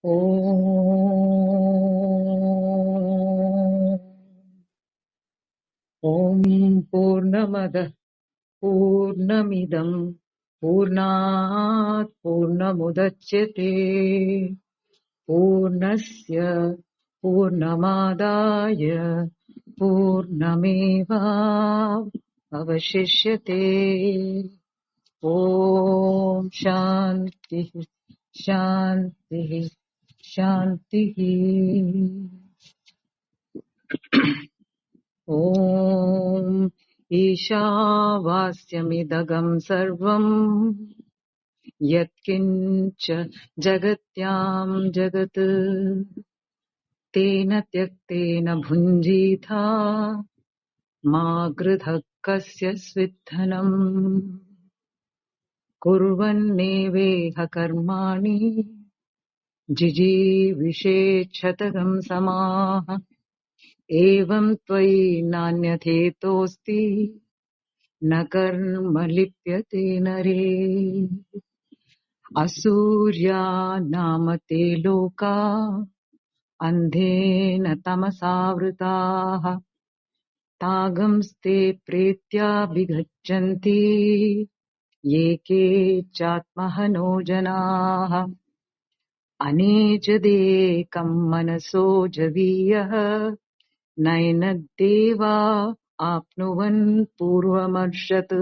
ॐ पूर्णमदः पूर्णमिदं पूर्णात् पूर्णमुदच्यते पूर्णस्य पूर्णमादाय पूर्णमेवावशिष्यते। ॐ शान्तिः शान्तिः शान्तिः। ॐ ईशावास्यमिदगं सर्वम् यत्किञ्च जगत्यां जगत् तेन त्यक्तेन भुञ्जीथा मा गृधः कस्य स्विद्धनम् कुर्वन्नेवेह कर्माणि जिजीविषेच्छतगं समाः। एवं त्वयि नान्यथेतोऽस्ति न कर्म लिप्यते नरे। असूर्या नाम ते लोका अन्धेन तमसावृताः तागंस्ते प्रेत्याभिगच्छन्ति ये केचात्महनो जनाः। अनेजदेकं मनसो जवीयः नैनद्देवा आप्नुवन् पूर्वमर्षत्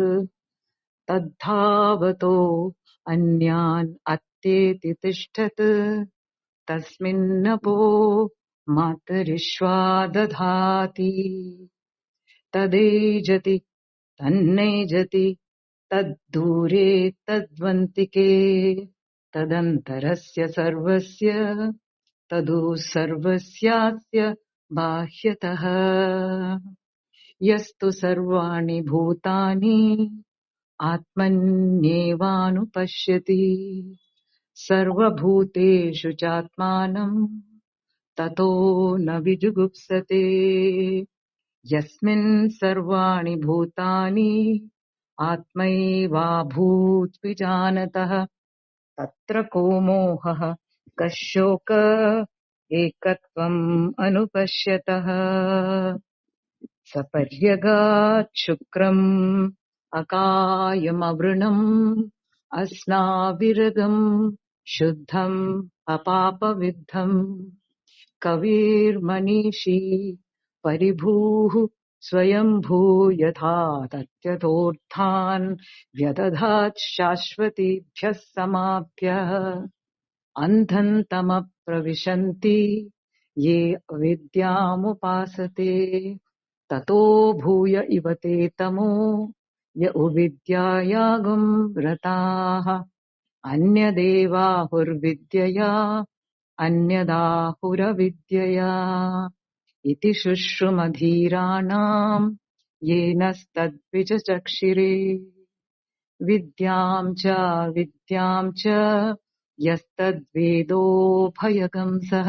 तद्धावतो अन्यान् अत्येति तिष्ठत् तस्मिन्नपो मातरिश्वा दधाति तदेजति तन्नेजति तद्दूरे तद्वन्तिके तदन्तरस्य सर्वस्य तदु सर्वस्यास्य बाह्यतः यस्तु सर्वाणि भूतानि आत्मन्येवानुपश्यति सर्वभूतेषु चात्मानं ततो न विजुगुप्सते यस्मिन् सर्वाणि भूतानि आत्मैवाभूत्विजानतः तत्र को मोहः कः शोकः एकत्वम् अनुपश्यतः सपर्यगात् शुक्रम् अकायमवृणम् अस्नाविरगम् शुद्धम् अपापविद्धम् कविर्मनीषी परिभूः स्वयंभू यथा तत्यथोत्थान् व्यदधात् शाश्वतीभ्यः समाप्य अन्धन्तमप्रविशन्ति ये अविद्यामुपासते ततो भूय इव ते तमो य उविद्यायागम् रताः अन्यदेवाहुर्विद्यया अन्यदाहुरविद्यया इति शुश्रुमधीराणाम् येनस्तद्विचचक्षिरे विद्याम् च यस्तद्वेदोभयगम् सः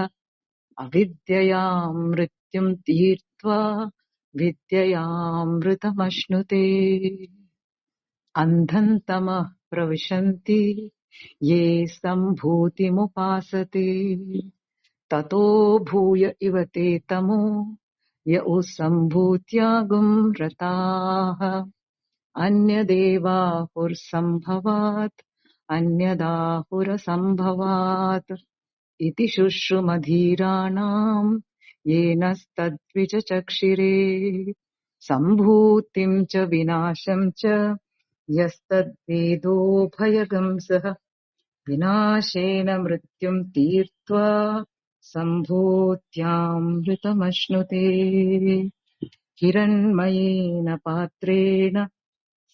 अविद्ययाम् मृत्युम् तीर्त्वा विद्ययामृतमश्नुते अन्धन्तमः प्रविशन्ति ये सम्भूतिमुपासते ततो भूय इव ते तमो य सम्भूत्यागुम् रताः अन्यदेवाहुर्सम्भवात् अन्यदाहुरसम्भवात् इति शुश्रुमधीराणाम् येनस्तद्विचचक्षिरे सम्भूतिम् च विनाशम् च यस्तद्वेदोभयगम् सः विनाशेन मृत्युम् तीर्त्वा सम्भूत्यामृतमश्नुते हिरण्मयेन पात्रेण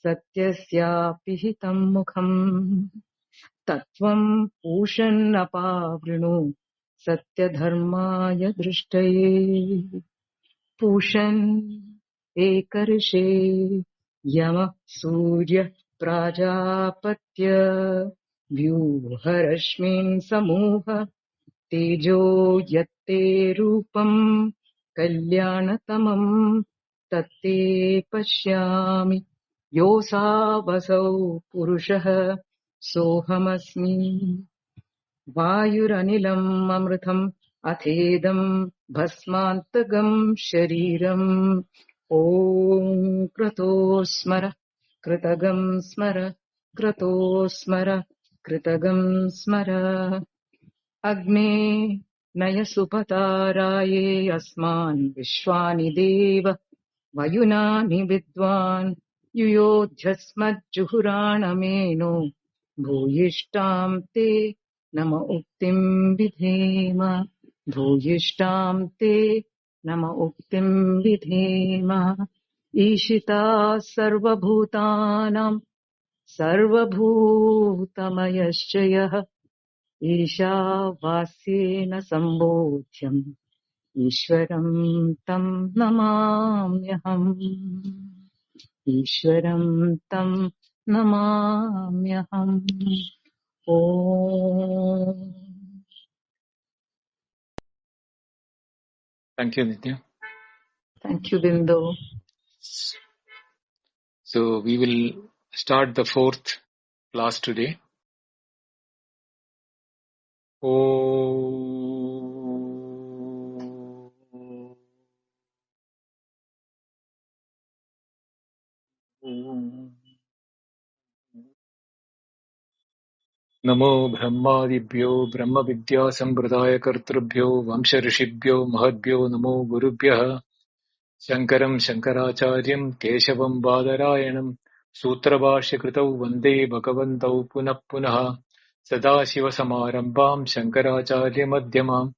सत्यस्यापिहितम् मुखम् तत्त्वम् पूषन्नपावृणु सत्यधर्माय दृष्टये पूषन् एकर्षे यमः सूर्यः प्राजापत्य व्यूहरश्मीन् समूह तेजो यत्ते रूपम् कल्याणतमम् तत्ते पश्यामि योऽसावसौ पुरुषः सोऽहमस्मि वायुरनिलम् अमृतम् अथेदम् भस्मान्तगम् शरीरम् ॐ क्रतो स्मर कृतगम् स्मर क्रतो स्मर कृतगम् स्मर अग्ने नयसुपताराये अस्मान् विश्वानि देव वयुनानि विद्वान् युयोध्यस्मज्जुहुराणमेनो भूयिष्ठाम् ते नम उक्तिम् विधेम भूयिष्ठाम् ते नम उक्तिम् विधेम ईशिताः सर्वभूतानाम् सर्वभूतमयश्च यः ईशावास्येन सम्बोध्यम् ईश्वरम् तम् नमाम्यहम् ईश्वरम् तम् नमाम्यहम् ॐ Thank you, Nitya. Thank you, Bindu. So we will start the fourth class today. नमो ब्रह्मादिभ्यो ब्रह्म विद्या संप्रदाय कर्तृभ्यो वंश ऋषिभ्यो महद्भ्यो नमो गुरुभ्यः शङ्करम् शङ्कराचार्यम् केशवम् बादरायणम् सूत्रभाष्यकृतौ वन्दे भगवन्तौ पुनः पुनः सदाशिवसमारम्भाम् शङ्कराचार्यमध्यमाम्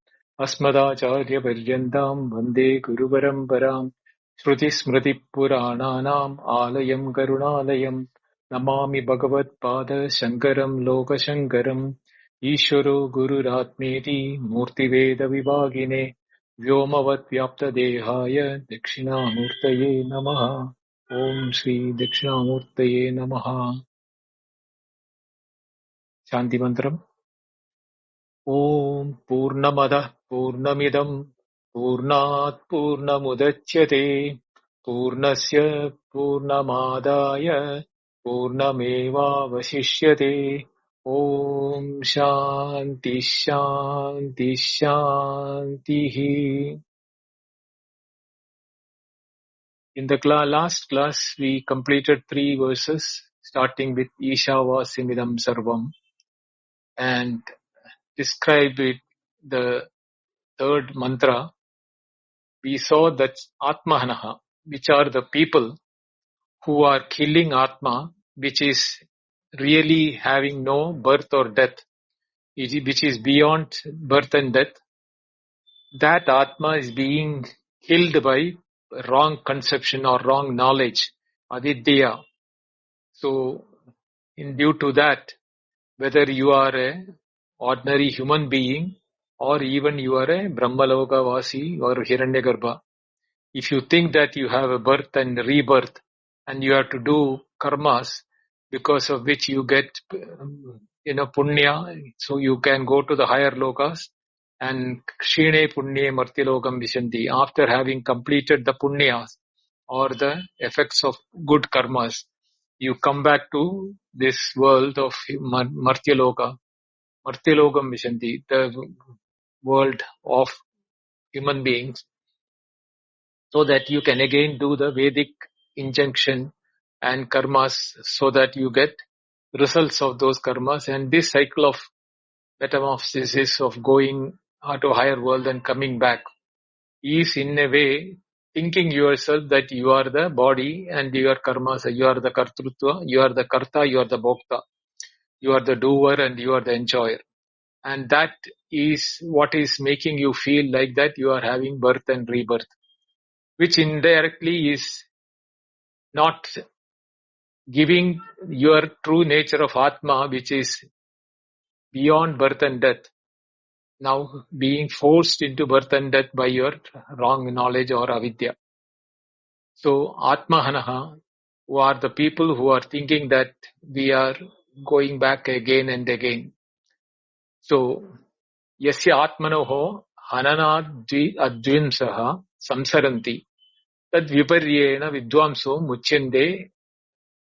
अस्मदाचार्यपर्यन्ताम् वन्दे गुरुपरम्पराम् श्रुतिस्मृतिपुराणानाम् आलयम् करुणालयम् नमामि भगवत्पाद शङ्करम् लोकशङ्करम् ईश्वरो गुरुरात्मेति मूर्तिवेदविभागिने व्योमवद्व्याप्तदेहाय दक्षिणामूर्तये नमः। ॐ श्री दक्षिणामूर्तये नमः। शान्तिमन्त्रम्। ॐ पूर्णमदः पूर्णमिदम् पूर्णात् पूर्णमुदच्यते पूर्णस्य पूर्णमादाय पूर्णमेवावशिष्यते। ॐ शान्ति शान्ति शान्तिः। In the last class, we completed 3 verses, starting with Isavasyopanishad Sarvam, and described it, the third mantra. We saw that Atmahanaha, which are the people who are killing Atma, which is really having no birth or death, which is beyond birth and death. That Atma is being killed by wrong conception or wrong knowledge, avidya. So, in due to that, whether you are a ordinary human being or even you are a Brahmaloka Vasi or Hiranyagarbha, if you think that you have a birth and rebirth and you have to do karmas because of which you get punya, so you can go to the higher lokas, and kshine punye martilokam vishanti, after having completed the punyas or the effects of good karmas, you come back to this world of martyaloka, martilokam vishanti, the world of human beings, so that you can again do the Vedic injunction and karmas so that you get results of those karmas. And this cycle of metamorphosis of going to a higher world and coming back is in a way thinking yourself that you are the body and your karmas, you are the kartrutva, you are the karta, you are the bhokta, you are the doer and you are the enjoyer. And that is what is making you feel like that you are having birth and rebirth, which indirectly is not giving your true nature of Atma, which is beyond birth and death, now being forced into birth and death by your wrong knowledge or avidya. So Atmahanaha, who are the people who are thinking that we are going back again and again. So Yasya Atmanoho Hananad Advimsaha Samsaranti Tad Viparyena Vidwamso Muchende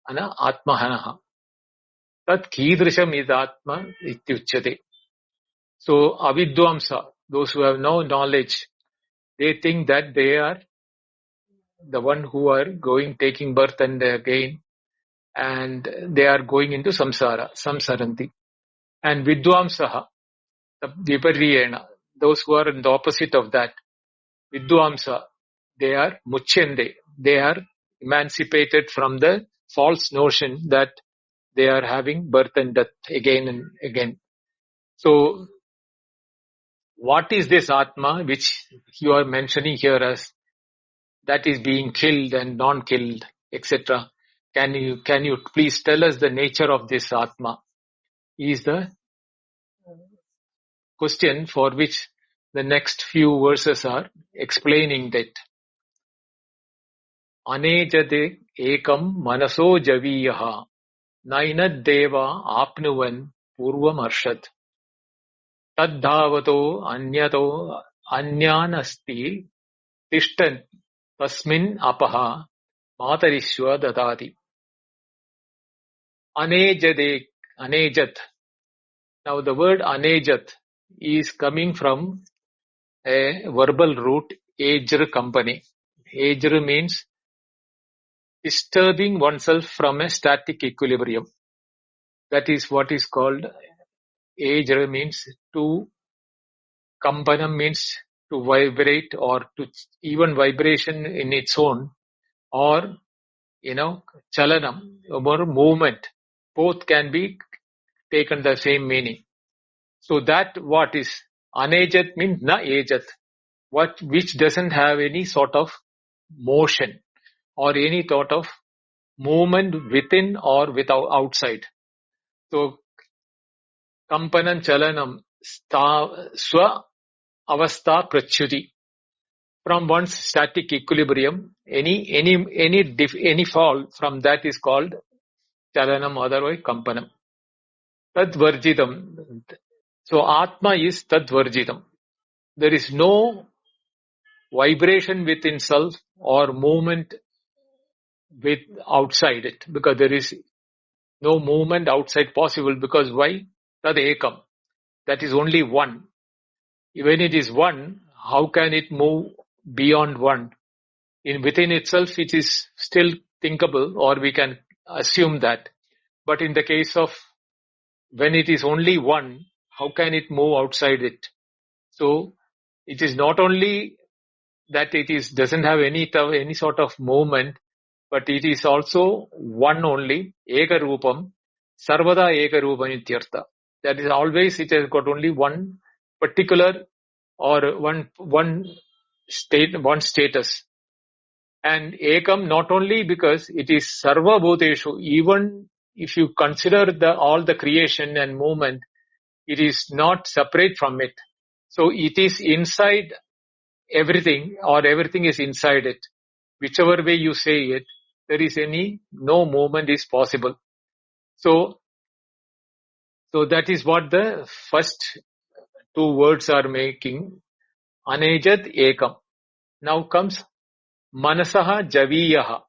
Ana Atmahanaha Tat Kidrisham is Atma Ityuchate. So avidvamsa, those who have no knowledge, they think that they are the one who are taking birth and again, and they are going into samsaranti. And vidvamsaha, the vipariyena, those who are in the opposite of that, vidvamsa, they are muchyande, they are emancipated from the false notion that they are having birth and death again and again. So, what is this Atma which you are mentioning here as that is being killed and non-killed, etc.? Can you please tell us the nature of this Atma? Is the question for which the next few verses are explaining that. Anejade ekam manaso javiyaha nainaddeva apnuvan purvam arshad taddhavato anyato anyanasti tishtan tasmin apaha matarishwa dadati. Anejat. Now the word anejat is coming from a verbal root ejr company. Ejr means disturbing oneself from a static equilibrium. That is what is called ejr, means to kampanam, means to vibrate, or to even vibration in its own, or chalanam or movement. Both can be taken the same meaning. So that what is anejat means na ejat, which doesn't have any sort of motion or any sort of movement within or without outside. So kampanam chalanam swa avastha prachyuti. From one's static equilibrium, any fall from that is called chalanam, otherwise kampanam. Tadvarjitam. So Atma is tadvarjitam. There is no vibration within self or movement with outside it, because there is no movement outside possible. Because why? Tad ekam. That is only one. When it is one, how can it move beyond one? Within itself, it is still thinkable, or we can assume that. But in the case of when it is only one, how can it move outside it? So it is not only that it doesn't have any sort of movement, but it is also one only, eka rupam, sarvada eka rupam ityartha. That is always, it has got only one particular or one status. And ekam, not only because it is sarva bhuteshu, even if you consider all the creation and movement, it is not separate from it. So it is inside everything, or everything is inside it. Whichever way you say it, there is no movement is possible. So that is what the first two words are making. Anejat ekam. Now comes manasaha javiyaha.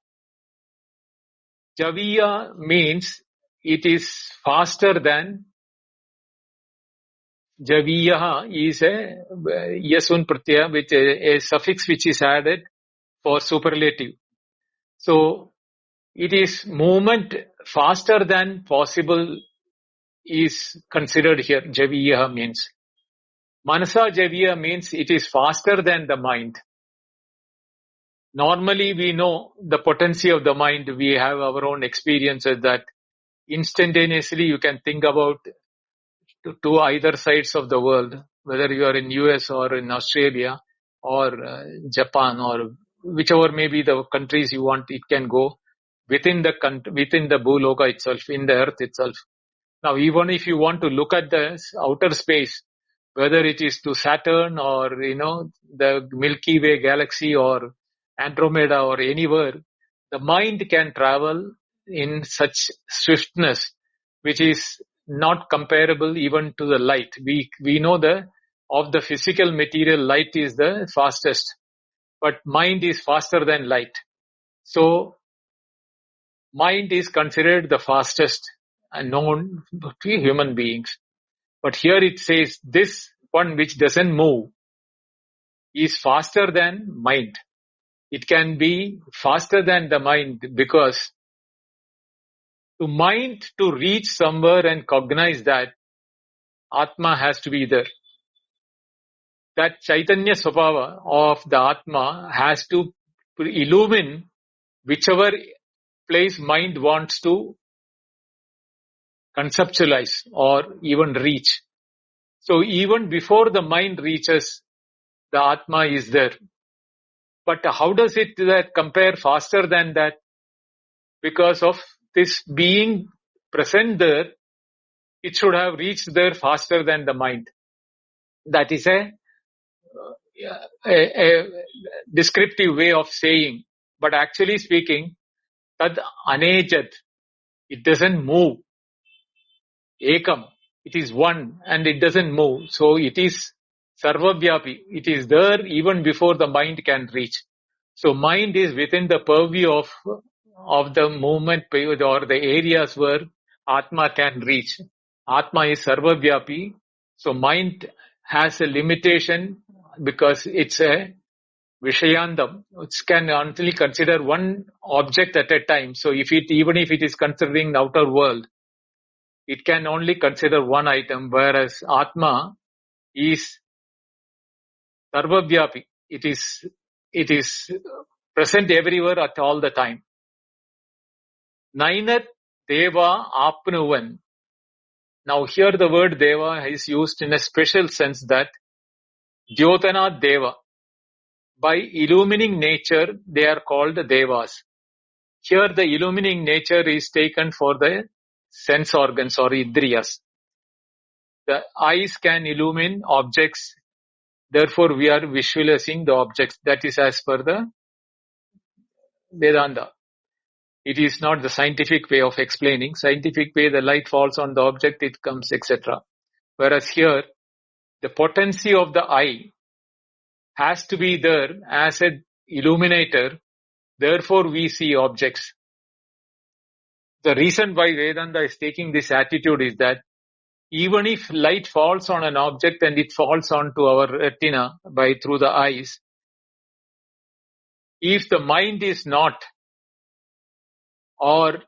Javiya means it is faster than. Javiyaha is a yasun pratyaya, which a suffix which is added for superlative. So it is movement faster than possible is considered here. Javiya means. Manasa Javiya means it is faster than the mind. Normally we know the potency of the mind. We have our own experiences that instantaneously you can think about to either sides of the world, whether you are in US or in Australia or Japan or whichever may be the countries you want, it can go within the Bhuloka itself, in the earth itself. Now, even if you want to look at the outer space, whether it is to Saturn or, the Milky Way galaxy or Andromeda or anywhere, the mind can travel in such swiftness, which is not comparable even to the light. We know of the physical material, light is the fastest, but mind is faster than light. So, mind is considered the fastest and known to human beings. But here it says this one which doesn't move is faster than mind. It can be faster than the mind because to mind to reach somewhere and cognize that Atma has to be there. That Chaitanya Swabhava of the Atma has to illumine whichever place mind wants to conceptualize or even reach. So even before the mind reaches, the Atma is there. But how does it compare faster than that? Because of this being present there, it should have reached there faster than the mind. That is a descriptive way of saying. But actually speaking, tad anejat, it doesn't move. Ekam, it is one and it doesn't move. So it is sarvavyapi. It is there even before the mind can reach. So mind is within the purview of the movement or the areas where Atma can reach. Atma is sarvavyapi. So mind has a limitation because it's a Vishayandam. It can only consider one object at a time. So even if it is considering the outer world, it can only consider one item, whereas Atma is sarvavyapi. It is present everywhere at all the time. Nainat Deva Apnuvan. Now here the word Deva is used in a special sense that Jyotana Deva. By illumining nature, they are called Devas. Here the illumining nature is taken for the sense organs or Indriyas. The eyes can illumine objects, therefore we are visualizing the objects. That is as per the Vedanta. It is not the scientific way of explaining. Scientific way, the light falls on the object, it comes, etc. Whereas here, the potency of the eye has to be there as an illuminator, therefore we see objects. The reason why Vedanta is taking this attitude is that even if light falls on an object and it falls onto our retina through the eyes, if the mind is not or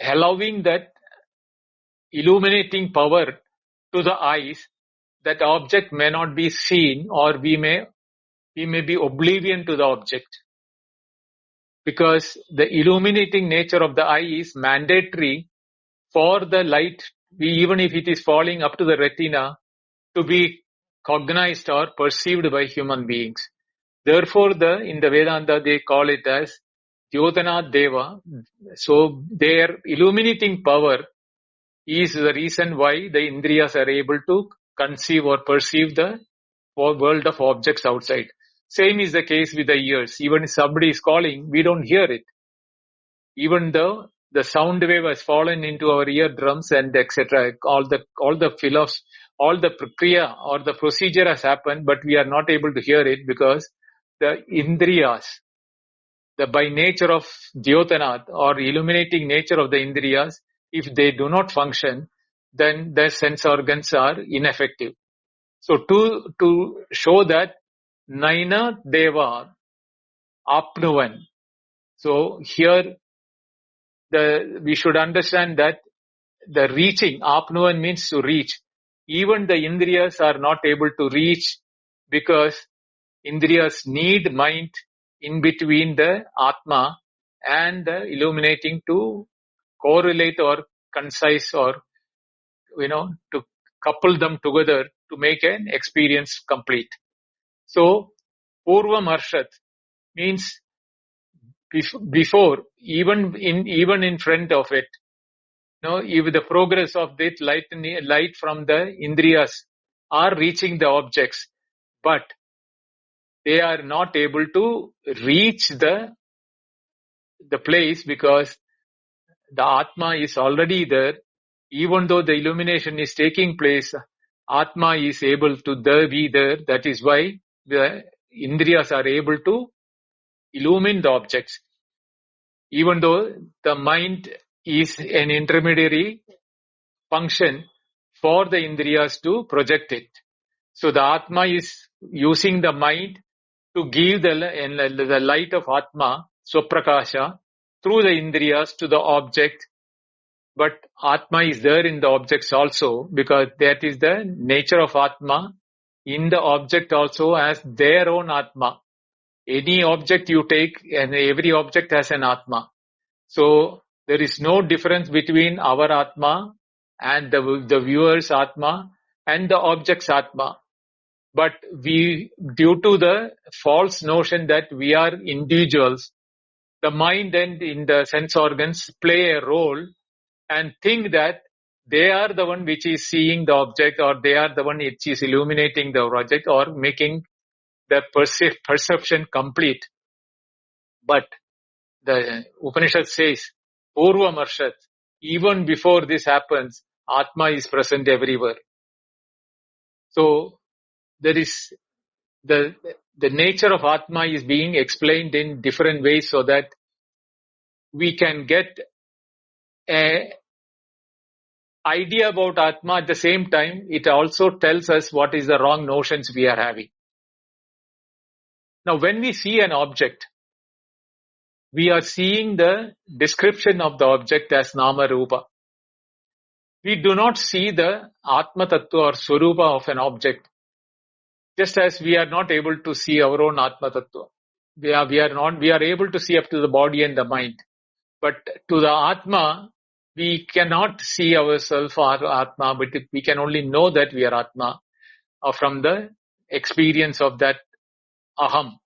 allowing that illuminating power to the eyes, that object may not be seen or we may be oblivion to the object. Because the illuminating nature of the eye is mandatory for the light, even if it is falling up to the retina, to be cognized or perceived by human beings. Therefore, in the Vedanta, they call it as Jyotana Deva. So, their illuminating power is the reason why the Indriyas are able to conceive or perceive the world of objects outside. Same is the case with the ears. Even if somebody is calling, we don't hear it. Even though the sound wave has fallen into our eardrums and etc. All the prakriya or the procedure has happened, but we are not able to hear it because the Indriyas, the by nature of Jyotanath or illuminating nature of the Indriyas, if they do not function, then the sense organs are ineffective. So to show that Naina Deva Apnuvan. So here we should understand that the reaching, Apnuvan means to reach. Even the Indriyas are not able to reach because Indriyas need mind in between the Atma and the illuminating to correlate or concise or, to couple them together to make an experience complete. So, Purva Marshat means before, even in front of it, if the progress of that light from the Indriyas are reaching the objects, but they are not able to reach the place because the Atma is already there. Even though the illumination is taking place, Atma is able to be there. That is why the Indriyas are able to illumine the objects. Even though the mind is an intermediary function for the Indriyas to project it. So the Atma is using the mind to give the light of Atma, Swaprakasha, through the Indriyas to the object. But Atma is there in the objects also, because that is the nature of Atma in the object also as their own Atma. Any object you take, and every object has an Atma. So there is no difference between our Atma and the viewer's Atma and the object's Atma. But due to the false notion that we are individuals, the mind and in the sense organs play a role and think that they are the one which is seeing the object, or they are the one which is illuminating the object or making the perception complete. But the Upanishad says, Purva Marshat, even before this happens, Atma is present everywhere. So there is the nature of Atma is being explained in different ways so that we can get a idea about Atma. At the same time, it also tells us what is the wrong notions we are having. Now, when we see an object, we are seeing the description of the object as Nama Rupa. We do not see the Atma Tattva or Swarupa of an object, just as we are not able to see our own Atma Tattva. We are able to see up to the body and the mind. But to the Atma, we cannot see ourselves or Atma, but we can only know that we are Atma from the experience of that Aham.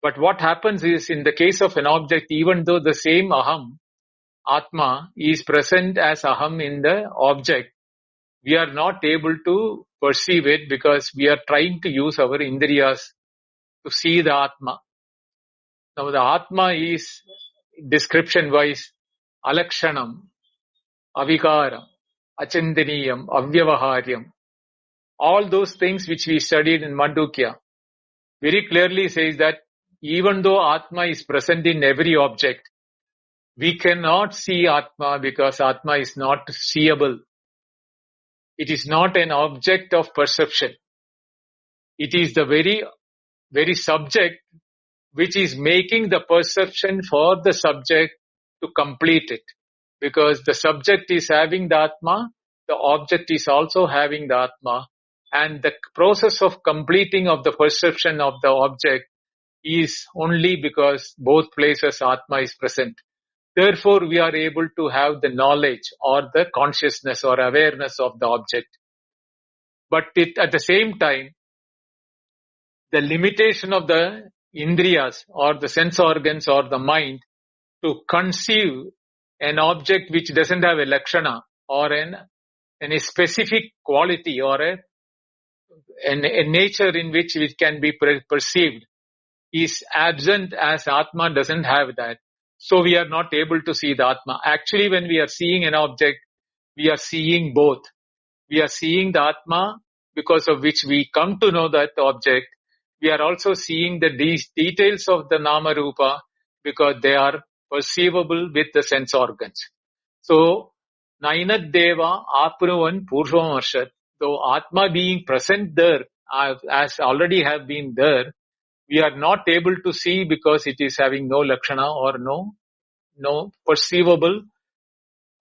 But what happens is, in the case of an object, even though the same Aham, Atma, is present as Aham in the object, we are not able to perceive it because we are trying to use our Indriyas to see the Atma. Now the Atma is description-wise Alakshanam, Avikaram, Achintaniyam, Avyavaharyam. All those things which we studied in Mandukya very clearly says that even though Atma is present in every object, we cannot see Atma because Atma is not seeable. It is not an object of perception. It is the very subject which is making the perception for the subject to complete it. Because the subject is having the Atma, the object is also having the Atma, and the process of completing of the perception of the object is only because both places Atma is present. Therefore, we are able to have the knowledge or the consciousness or awareness of the object. But at the same time, the limitation of the Indriyas or the sense organs or the mind to conceive an object which doesn't have a lakshana or a specific quality or a nature in which it can be perceived is absent, as Atma doesn't have that. So we are not able to see the Atma. Actually, when we are seeing an object, we are seeing both. We are seeing the Atma because of which we come to know that object. We are also seeing the details of the Nama Rupa because they are perceivable with the sense organs. So, Nainat Deva Apnuvan Purvamarshat, though Atma being present there, as already have been there, we are not able to see because it is having no Lakshana or no perceivable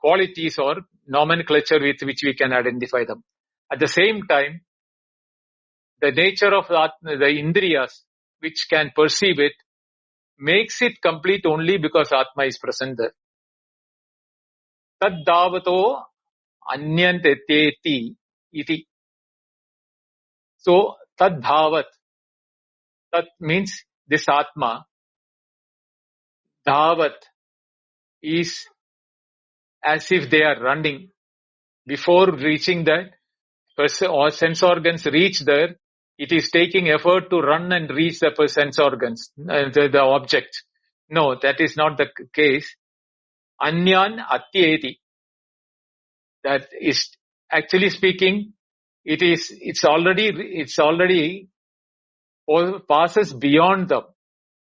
qualities or nomenclature with which we can identify them. At the same time, the nature of the Indriyas, which can perceive it, makes it complete only because Atma is present there. Tad davato anyanteteti iti. So, tad dhavat. That means this Atma. Dhavat is as if they are running. Before reaching that, or sense organs reach there, it is taking effort to run and reach the sense organs, the object. No, that is not the case. Anyan atyeti. That is actually speaking, it's already passes beyond them.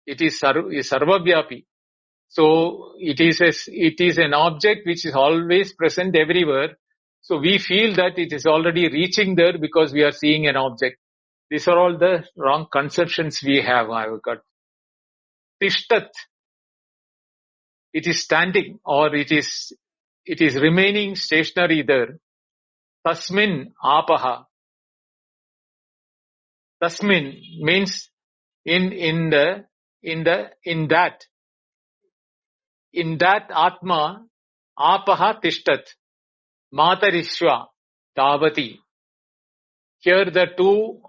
It is sarvavyapi. So it is an object which is always present everywhere. So we feel that it is already reaching there because we are seeing an object. These are all the wrong conceptions we have. I've got tishtat. It is standing or it is remaining stationary there. Tasmin apaha. Tasmin means in that atma apaha tishtat. Matarishva davati. Here the two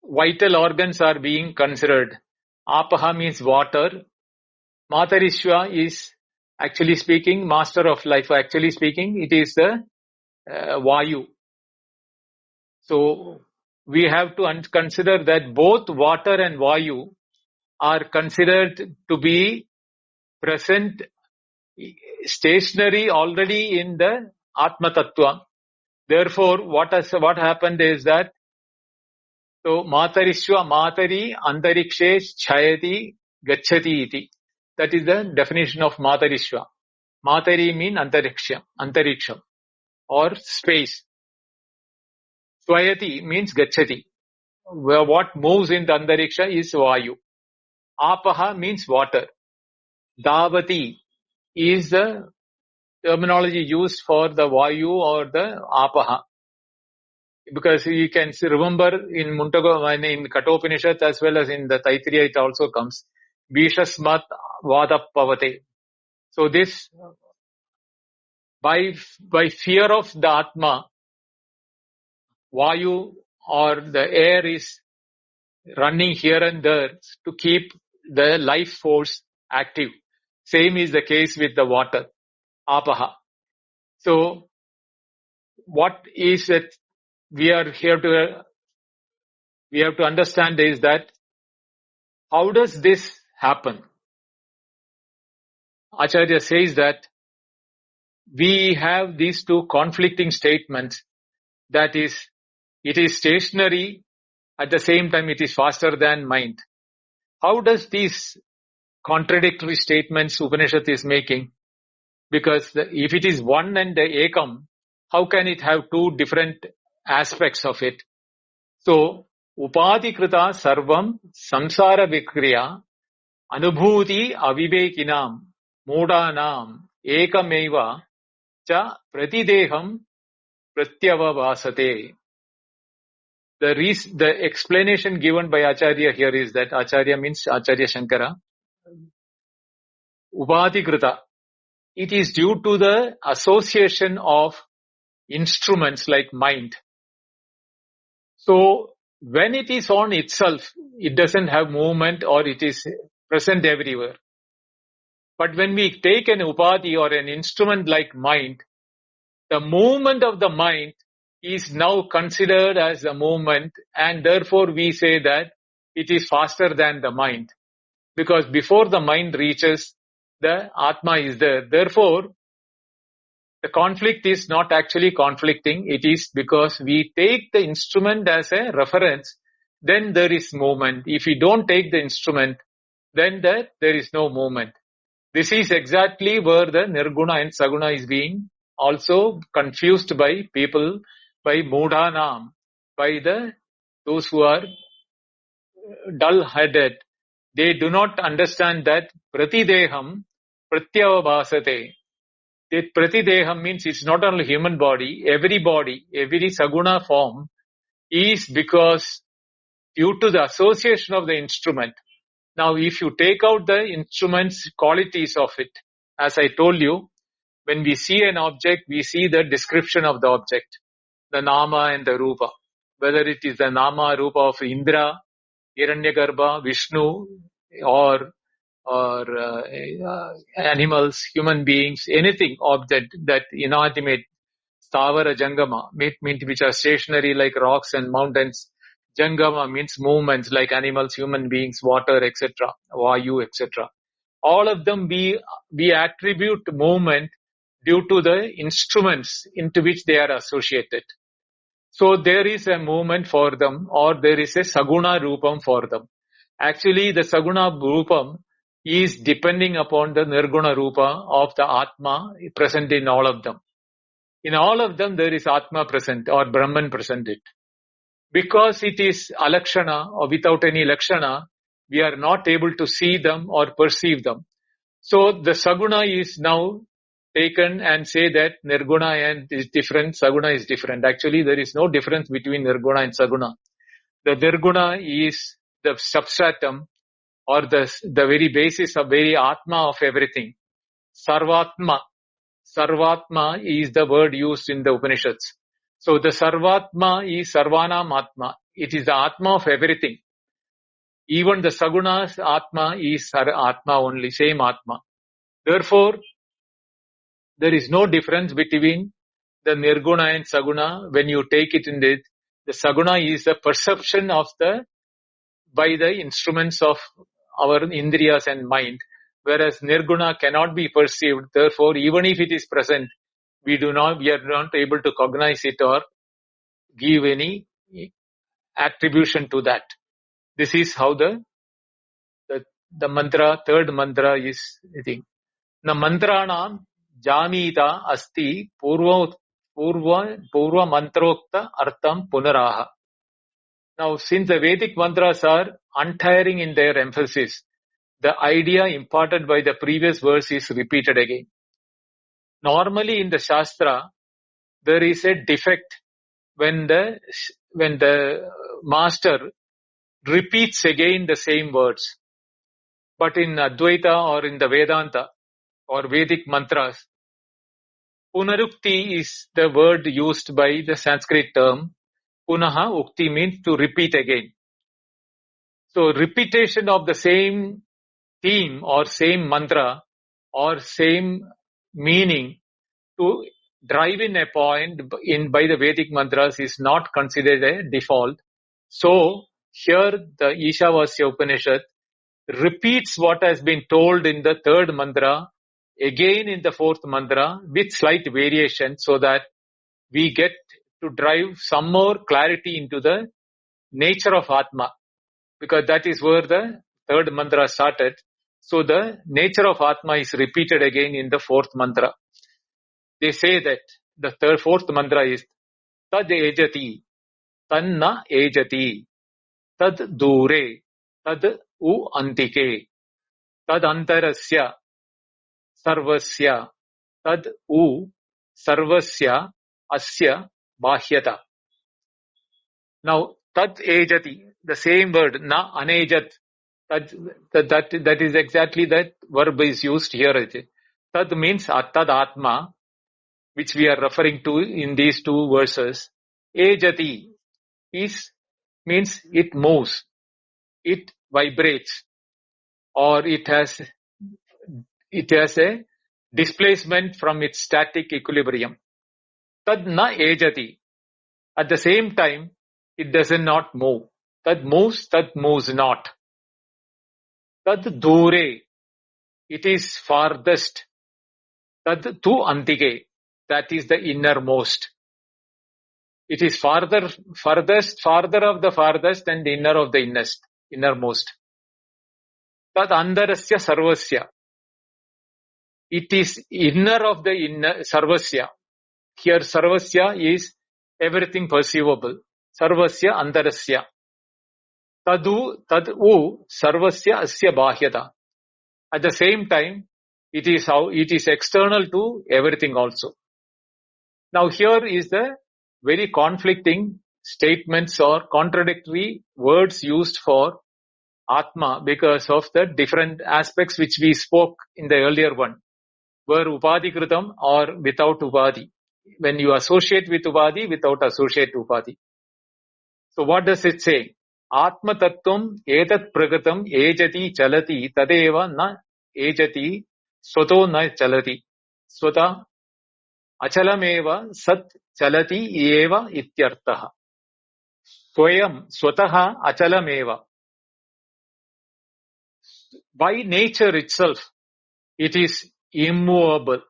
vital organs are being considered. Apaha means water. Matarishva is actually speaking, master of life. Actually speaking, it is the Vayu. So we have to consider that both water and Vayu are considered to be present, stationary already in the Atma Tattva. Therefore, what happened is that so Matarishva Matari Antarikshe Chayati Gachati iti. That is the definition of Matarishva. Matari means Antariksham or space. Swayati means Gachati. Where what moves in the Antariksha is Vayu. Apaha means water. Davati is the terminology used for the Vayu or the Apaha. Because you can remember in Muntago, in Kathopanishad as well as in the Taittiriya it also comes. Bishasmat Vadapavate. So this, by fear of the Atma, Vayu or the air is running here and there to keep the life force active. Same is the case with the water, Apaha. So what is it we have to understand is that how does this happen? Acharya says that we have these two conflicting statements, that is, it is stationary, at the same time it is faster than mind. How does these contradictory statements Upanishad is making? Because if it is one and the ekam, how can it have two different aspects of it? So, upadikrita sarvam samsara vikriya anubhuti avivekinam modanam ekameva cha pratideham pratyavavasate. The explanation given by Acharya here is that Acharya means Acharya Shankara. Upadikrita. It is due to the association of instruments like mind. So, when it is on itself, it doesn't have movement or it is present everywhere. But when we take an upadhi or an instrument like mind, the movement of the mind is now considered as a movement, and therefore we say that it is faster than the mind. Because before the mind reaches, the Atma is there. Therefore, the conflict is not actually conflicting. It is because we take the instrument as a reference, then there is movement. If we don't take the instrument, then there is no movement. This is exactly where the Nirguna and Saguna is being also confused by people, by Mudhanam, by those who are dull-headed. They do not understand that Pratideham Pratyavabhasate. That Pratideham means it's not only human body, every Saguna form is because due to the association of the instrument. Now, if you take out the instrument's qualities of it, as I told you, when we see an object, we see the description of the object, the Nama and the Rupa. Whether it is the Nama, Rupa of Indra, Hiranyagarbha, Vishnu, or animals, human beings, anything object that inanimate, Stavara Jangama, which are stationary like rocks and mountains. Jangama means movements like animals, human beings, water, etc., Vayu, etc. All of them we attribute movement due to the instruments into which they are associated. So there is a movement for them, or there is a Saguna Rupam for them. Actually, the Saguna Rupam is depending upon the Nirguna Rupa of the Atma present in all of them. In all of them there is Atma present or Brahman present. Because it is alakshana or without any lakshana, we are not able to see them or perceive them. So the saguna is now taken and say that nirguna and is different, saguna is different. Actually, there is no difference between nirguna and saguna. The nirguna is the substratum or the very basis of very atma of everything. Sarvatma. Sarvatma is the word used in the Upanishads. So the Sarvatma is Sarvanam Atma. It is the Atma of everything. Even the Saguna's Atma is Atma only, same Atma. Therefore, there is no difference between the Nirguna and Saguna when you take it in the Saguna is the perception of by the instruments of our Indriyas and mind, whereas Nirguna cannot be perceived. Therefore, even if it is present, we are not able to cognize it or give any attribution to that. This is how the mantra, third mantra is, I think. Na mantranam jamita asti purva mantrokta artham punaraha. Now, since the Vedic mantras are untiring in their emphasis, the idea imparted by the previous verse is repeated again. Normally in the Shastra, there is a defect when the master repeats again the same words. But in Advaita or in the Vedanta or Vedic mantras, punarukti is the word used by the Sanskrit term. Punaha ukti means to repeat again. So repetition of the same theme or same mantra or same meaning to drive in a point by the Vedic mantras is not considered a default. So here the Isavasyopanishad repeats what has been told in the third mantra again in the fourth mantra with slight variation so that we get to drive some more clarity into the nature of Atma, because that is where the third mantra started. So the nature of Atma is repeated again in the fourth mantra. They say that the fourth mantra is Tad ejati, tanna ejati, tad dure, tad u antike, tad antarasya, sarvasya, tad u sarvasya asya bahyata. Now, tad ejati, the same word, na anejat, that is exactly that verb is used here. Tad means tad atma, which we are referring to in these two verses. Ejati means it moves, it vibrates, or it has a displacement from its static equilibrium. Tad na ejati. At the same time, it does not move. Tad moves not. Tad dure, it is farthest. Tad tu antike, that is the innermost. It is farthest, farther of the farthest and inner of the innermost. Tad andarasya sarvasya. It is inner of the inner sarvasya. Here sarvasya is everything perceivable. Sarvasya andarasya. Tadu sarvasya asya bahyata. At the same time, it is external to everything also. Now here is the very conflicting statements or contradictory words used for Atma because of the different aspects which we spoke in the earlier one, were Upadhi Kritam or without Upadhi. When you associate with Upadhi, without associate Upadhi. So what does it say? Atma Tattvam etat pragatam ejati chalati tadeva na ejati swato na chalati. Swata achalameva sat chalati eva ityartaha. Swayam swataha achalameva. By nature itself, it is immovable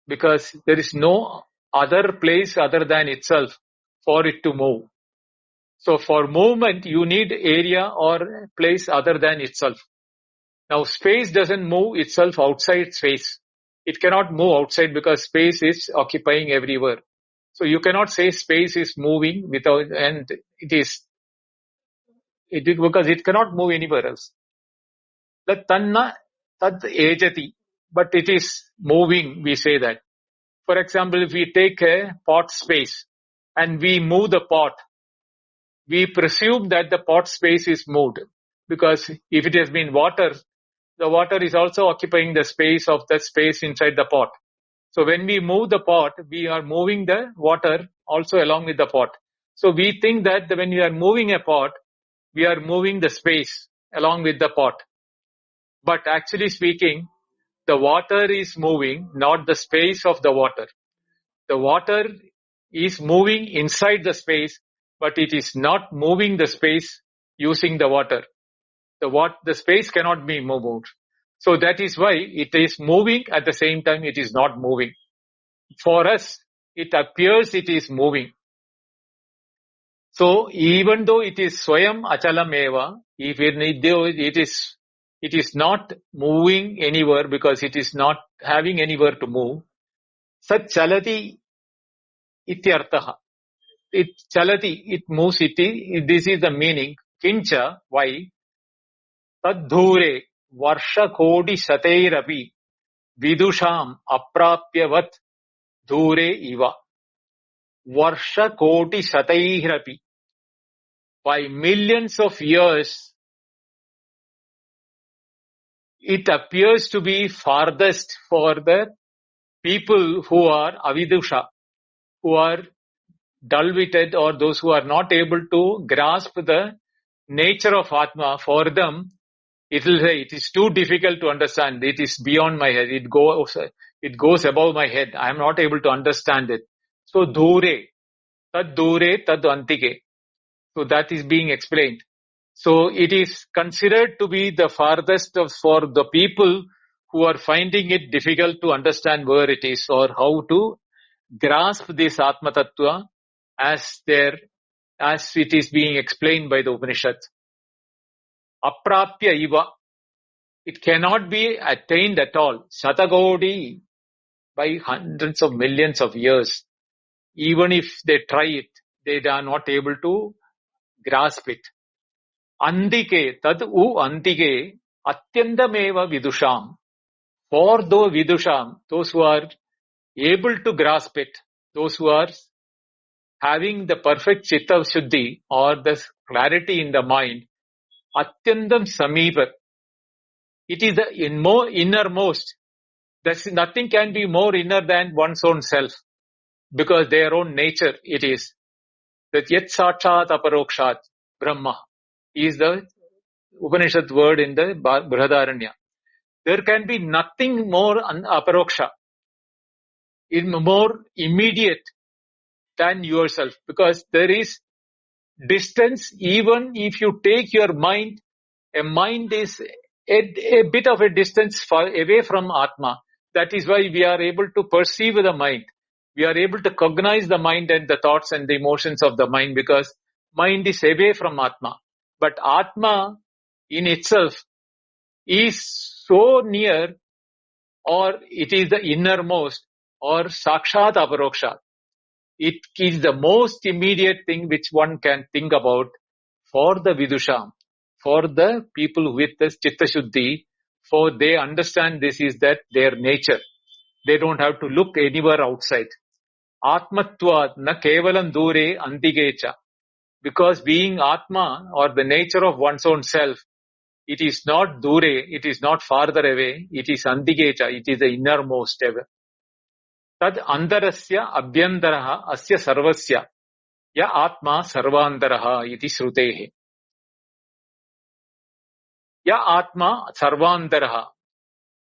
because there is no other place other than itself for it to move. So for movement, you need area or place other than itself. Now space doesn't move itself outside space. it cannot move outside because space is occupying everywhere. So you cannot say space is moving without, and it is because it cannot move anywhere else. The tanna tad ejati, but it is moving, we say that. For example, if we take a pot space and we move the pot, we presume that the pot space is moved, because if it has been water, the water is also occupying the space of the space inside the pot. So when we move the pot, we are moving the water also along with the pot. So we think that when we are moving a pot, we are moving the space along with the pot. But actually speaking, the water is moving, not the space of the water. The water is moving inside the space, but it is not moving the space using the water. The space cannot be moved. So that is why it is moving at the same time it is not moving. For us, it appears it is moving. So even though it is swayam achalam eva, it is not moving anywhere because it is not having anywhere to move. Sat chalati ityartaha. It chalati, it moves iti. This is the meaning. Kincha, why? Tad dhure varsha kodi sateirapi vidusham aprapyavat dhure iva. Varsha koti satairapi. By millions of years, it appears to be farthest for the people who are avidusha, who are dull-witted, or those who are not able to grasp the nature of Atma. For them, it will say, it is too difficult to understand. It is beyond my head. It goes above my head. I am not able to understand it. So, dure, tad antike. So that is being explained. So it is considered to be the farthest for the people who are finding it difficult to understand where it is or how to grasp this Atma Tattva as it is being explained by the Upanishads. Aprapya iva. It cannot be attained at all. Satagodi, by hundreds of millions of years. Even if they try it, they are not able to grasp it. Andike, tad andike, atyandameva vidusham. For those vidusham, those who are able to grasp it, those who are having the perfect chitta shuddhi or the clarity in the mind, atyandam samipa. It is the innermost. Nothing can be more inner than one's own self, because their own nature it is. That yet sakshat aparokshat Brahma is the Upanishad word in the Brihadaranya. There can be nothing more aparoksha, more immediate than yourself, because there is distance. Even if you take your mind, a mind is a bit of a distance far away from Atma. That is why we are able to perceive the mind. We are able to cognize the mind and the thoughts and the emotions of the mind, because mind is away from Atma. But Atma in itself is so near, or it is the innermost, or sakshat aparokshat. It is the most immediate thing which one can think about for the vidusham, for the people with the chitta shuddhi, for they understand this is that their nature. They don't have to look anywhere outside. Atmatvat na kevalam dure antigecha. Because being Atma, or the nature of one's own self, it is not dure, it is not farther away, it is antigecha, it is the innermost ever. Tad andarasya abhyantaraha asya sarvasya ya atma sarvantaraha iti shrutehe. Ya atma sarvantaraha.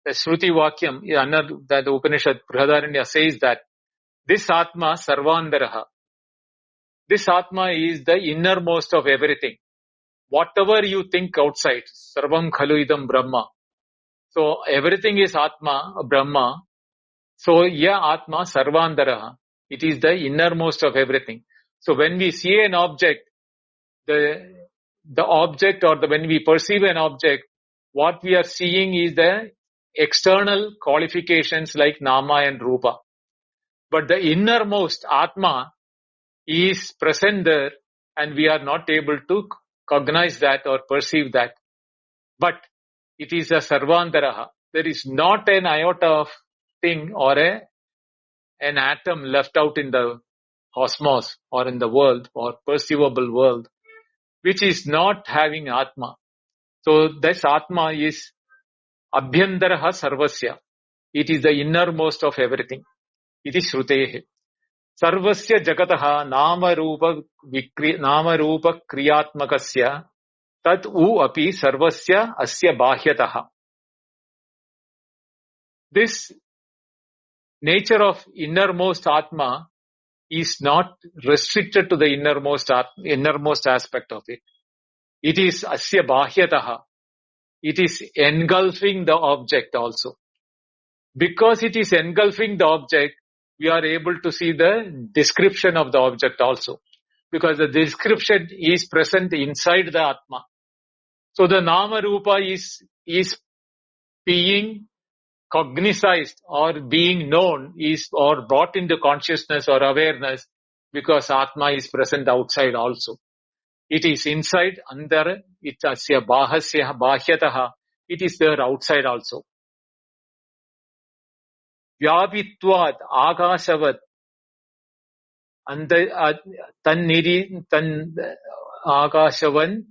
The Shruti Vakyam, that the Upanishad Brihadaranya says that this Atma sarvantaraha. This Atma is the innermost of everything. Whatever you think outside, sarvam khalu idam brahma. So everything is Atma, Brahma. So ya Atma sarvantaraha. It is the innermost of everything. So when we see an object, the object, or when we perceive an object, what we are seeing is the external qualifications like Nama and Rupa. But the innermost Atma is present there, and we are not able to cognize that or perceive that. But it is a Sarvantaraha. There is not an iota of thing or an atom left out in the cosmos or in the world or perceivable world, which is not having Atma. So this Atma is Abhyantaraha Sarvasya. It is the innermost of everything. It is Shrutehe. Sarvasya Jagataha Nama Rupa Kriyatmakasya Tat U Api Sarvasya Asya Bahyataha. This nature of innermost Atma is not restricted to the innermost aspect of it. It is Asya Bahyataha. It is engulfing the object also. Because it is engulfing the object, we are able to see the description of the object also. Because the description is present inside the Atma. So the Nama Rupa is being cognized or being known or brought into consciousness or awareness because Atma is present outside also. It is inside, andar, it's asya bahasya bahyataha. It is there outside also. Vyabitvad akashavat tan akashavan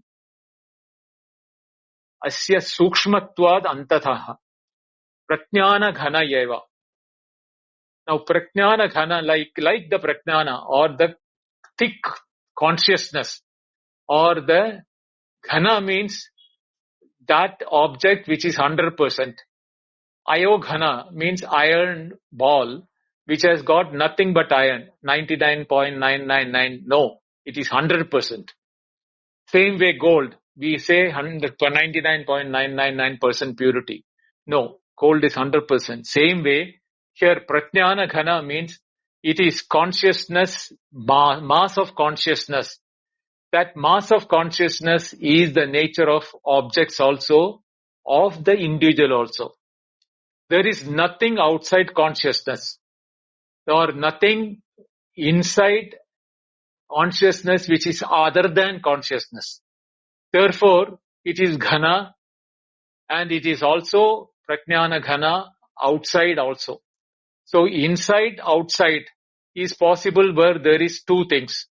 asya sukshmatvad antatha prajnana ghana yeva. Now prajnana ghana, like the prajnana or the thick consciousness or the ghana means that object which is 100%. Ayoghana means iron ball which has got nothing but iron, 99.999. No, it is 100%. Same way gold, we say 99.999% purity. No, gold is 100%. Same way, here Prajnana Ghana means it is consciousness, mass of consciousness. That mass of consciousness is the nature of objects also, of the individual also. There is nothing outside consciousness or nothing inside consciousness which is other than consciousness. Therefore, it is Ghana and it is also Prajnana Ghana outside also. So inside, outside is possible where there is two things.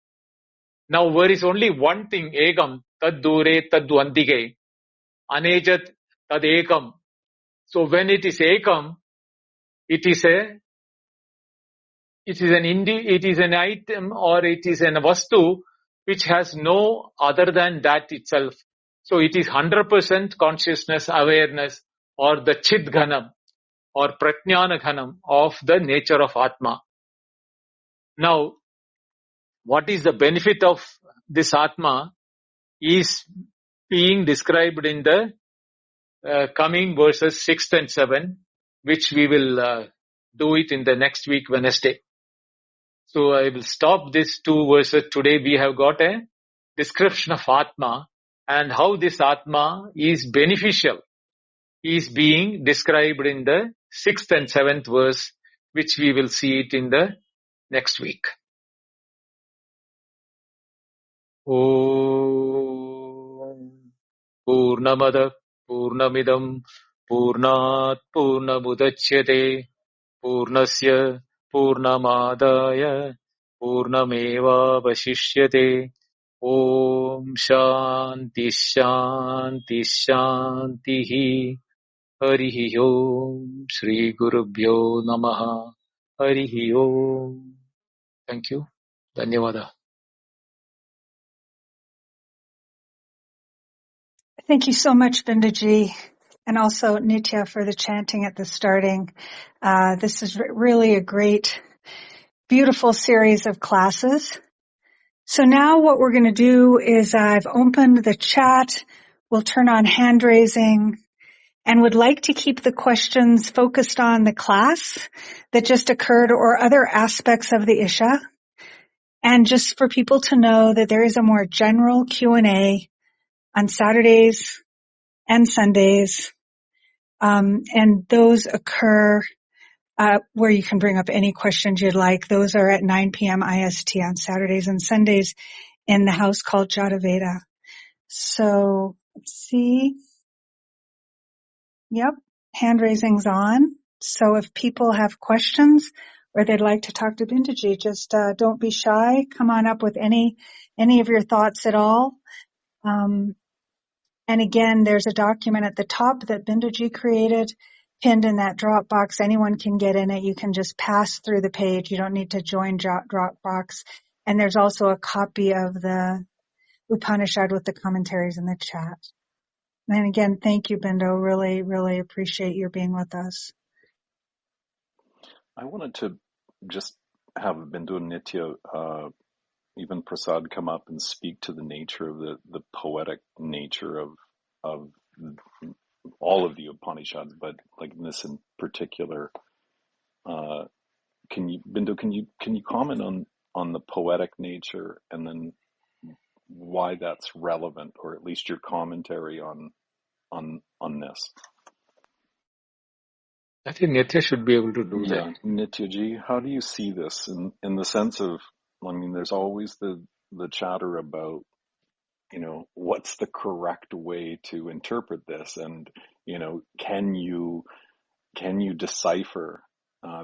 Now there is only one thing, Egam, Tad Dure, Tad Dvandige, Anejat, Tad Ekam. So when it is Ekam, it is an item or it is an vastu which has no other than that itself. So it is 100% consciousness, awareness or the Chit Ghanam or Prajnana Ghanam of the nature of Atma. Now, what is the benefit of this Atma is being described in the coming verses 6 and 7, which we will do it in the next week, Wednesday. So I will stop these two verses today. We have got a description of Atma and how this Atma is beneficial is being described in the 6th and 7th verse, which we will see it in the next week. Om Purnamada Purnamidam Purnat Purnamudachyate Purnasya Purnamadaya Purnameva Vashishyate. Om Shanti Shanti Shanti. Harihi Om. Shri Gurubhyo Namaha. Harihi Om. Thank you. Dhanyavada. Thank you so much, Bindaji, and also Nitya for the chanting at the starting. This is really a great, beautiful series of classes. So now what we're going to do is I've opened the chat. We'll turn on hand raising and would like to keep the questions focused on the class that just occurred or other aspects of the Isha. And just for people to know that there is a more general Q&A on Saturdays and Sundays And those occur where you can bring up any questions you'd like. Those are at 9 p.m. IST on Saturdays and Sundays in the house called Jataveda. So let's see. Yep, hand raising's on. So if people have questions or they'd like to talk to Binduji, just don't be shy. Come on up with any of your thoughts at all. And again, there's a document at the top that Binduji created, pinned in that Dropbox. Anyone can get in it. You can just pass through the page. You don't need to join Dropbox. And there's also a copy of the Upanishad with the commentaries in the chat. And again, thank you, Bindu. Really, really appreciate your being with us. I wanted to just have Bindu and Nitya, even Prasad, come up and speak to the nature of the poetic nature of all of the Upanishads, but like this in particular. Bindu, can you comment on the poetic nature and then why that's relevant, or at least your commentary on this? I think Nitya should be able to do that. Yeah, Nityaji, how do you see this in the sense of, I mean, there's always the chatter about, what's the correct way to interpret this, and can you decipher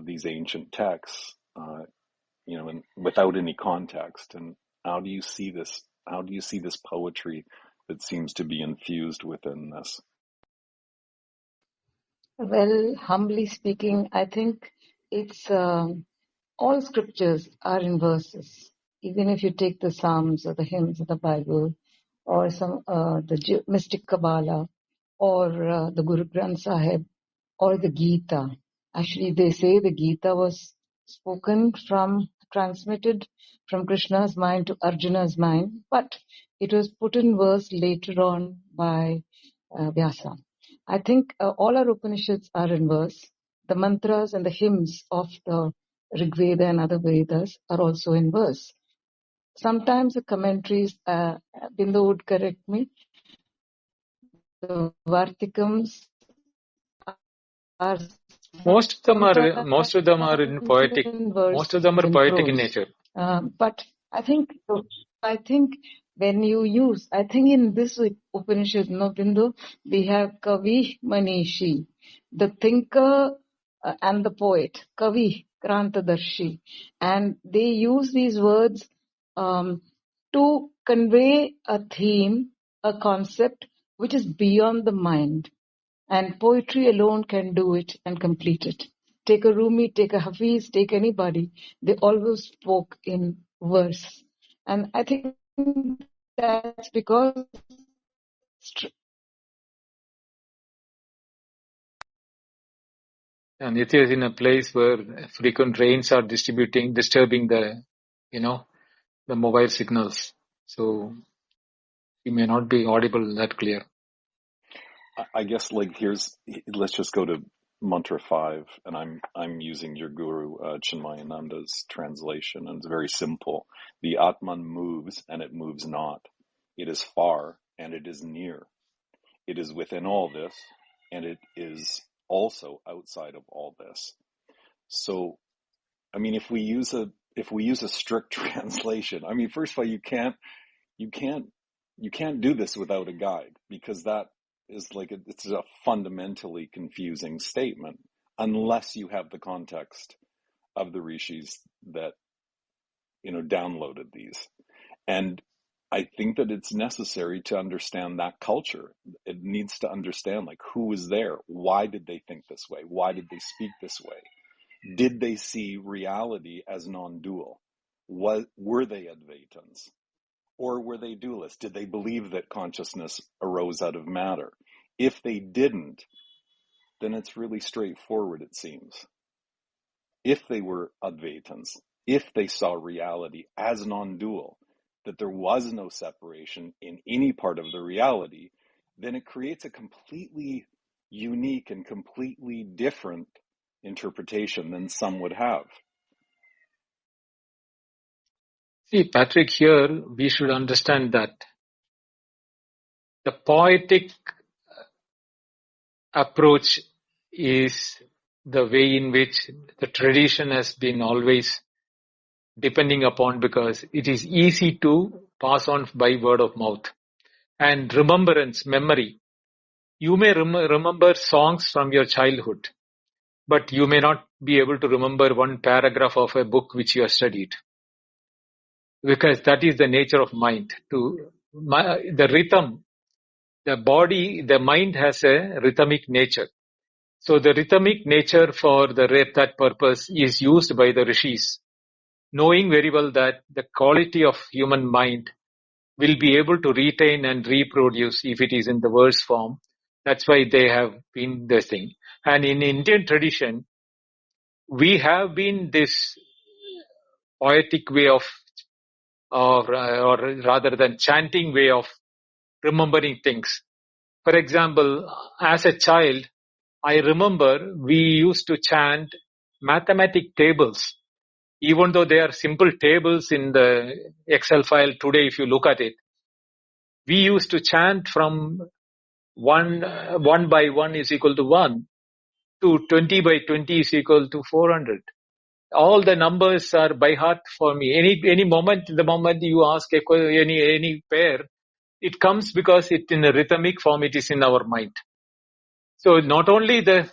these ancient texts, and without any context, and how do you see this? How do you see this poetry that seems to be infused within this? Well, humbly speaking, I think it's all scriptures are in verses. Even if you take the Psalms or the hymns of the Bible, or some the mystic Kabbalah, or the Guru Granth Sahib, or the Gita. Actually, they say the Gita was transmitted from Krishna's mind to Arjuna's mind, but it was put in verse later on by Vyasa. I think all our Upanishads are in verse. The mantras and the hymns of the Rig Veda and other Vedas are also in verse. Sometimes the commentaries, Bindu would correct me, the Vartikams are Most of them are in poetic. Most of them are poetic in nature. But I think when you use, I think in this Upanishad, no, Bindu, we have Kavi Manishi, the thinker and the poet, Kavi Krantadarshi, and they use these words to convey a theme, a concept which is beyond the mind. And poetry alone can do it and complete it. Take a Rumi, take a Hafiz, take anybody. They always spoke in verse. And I think that's because And Nitya is in a place where frequent rains are disturbing the, the mobile signals. So you may not be audible that clear. I guess let's just go to Mantra 5, and I'm using your guru Chinmayananda's translation, and it's very simple. The Atman moves and it moves not. It is far and it is near. It is within all this and it is also outside of all this. So, I mean, if we use a strict translation, I mean, first of all, you can't do this without a guide, because that is it's a fundamentally confusing statement unless you have the context of the rishis that downloaded these. And I think that it's necessary to understand that culture. It needs to understand who was there, why did they think this way, why did they speak this way, did they see reality as non-dual, were they Advaitins? Or were they dualists? Did they believe that consciousness arose out of matter? If they didn't, then it's really straightforward, it seems. If they were Advaitins, if they saw reality as non-dual, that there was no separation in any part of the reality, then it creates a completely unique and completely different interpretation than some would have. See, Patrick, here we should understand that the poetic approach is the way in which the tradition has been always depending upon, because it is easy to pass on by word of mouth. And remembrance, memory. You may remember songs from your childhood, but you may not be able to remember one paragraph of a book which you have studied, because that is the nature of mind. The rhythm, the body, the mind has a rhythmic nature. So the rhythmic nature for that purpose is used by the rishis, knowing very well that the quality of human mind will be able to retain and reproduce if it is in the verse form. That's why they have been this thing. And in Indian tradition, we have been this poetic way of, or rather than chanting way of remembering things. For example, as a child, I remember we used to chant mathematic tables. Even though they are simple tables in the Excel file today, if you look at it, we used to chant from 1 by 1 is equal to 1 to 20 by 20 is equal to 400. All the numbers are by heart for me. Any moment, the moment you ask any pair, it comes because it in a rhythmic form, it is in our mind. So not only the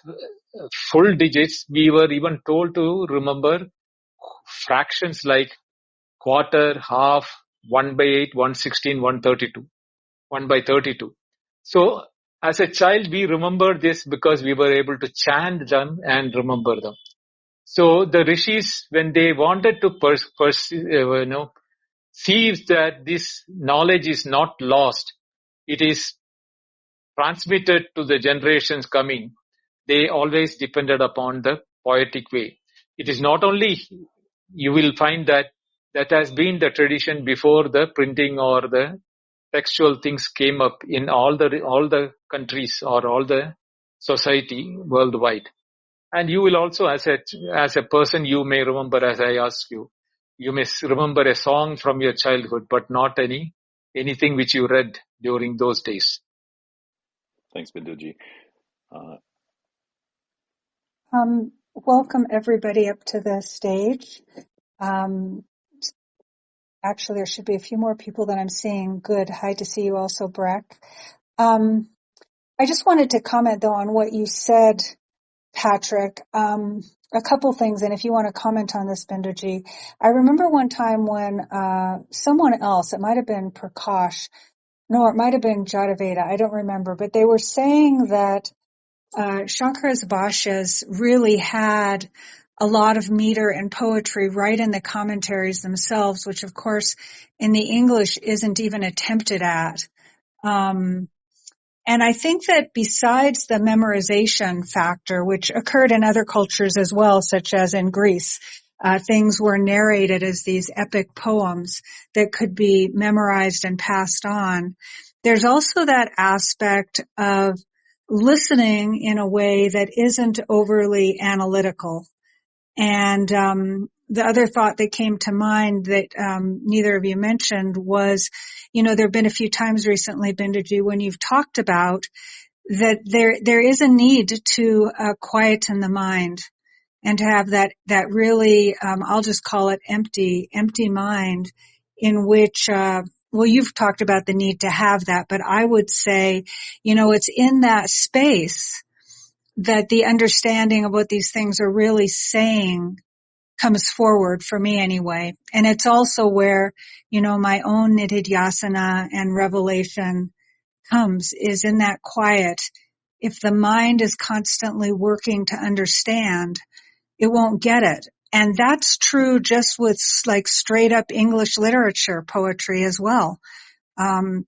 full digits, we were even told to remember fractions like quarter, half, 1 by 8, 116, 132, 1 by 32. So as a child, we remember this because we were able to chant them and remember them. So the rishis, when they wanted to see that this knowledge is not lost, it is transmitted to the generations coming, they always depended upon the poetic way. It is not only, you will find that has been the tradition before the printing or the textual things came up in all the countries or all the society worldwide. And you will also, as a person, you may remember, as I asked you, you may remember a song from your childhood, but not anything which you read during those days. Thanks, Binduji. Welcome everybody up to the stage. Actually, there should be a few more people than I'm seeing. Good. Hi to see you also, Breck. I just wanted to comment, though, on what you said, Patrick. A couple things, and if you want to comment on this, Binduji. I remember one time when someone else, it might have been Prakash, no, it might have been Jadaveda, I don't remember, but they were saying that Shankara's Bhashyas really had a lot of meter and poetry right in the commentaries themselves, which of course in the English isn't even attempted at. And I think that besides the memorization factor, which occurred in other cultures as well, such as in Greece, things were narrated as these epic poems that could be memorized and passed on. There's also that aspect of listening in a way that isn't overly analytical. And the other thought that came to mind that neither of you mentioned was, there have been a few times recently, Binduji, when you've talked about that there is a need to quieten the mind and to have that really, I'll just call it empty mind, in which you've talked about the need to have that, but I would say, it's in that space that the understanding of what these things are really saying comes forward, for me anyway. And it's also where, my own nididhyasana and revelation comes, is in that quiet. If the mind is constantly working to understand, it won't get it. And that's true just with like straight up English literature poetry as well.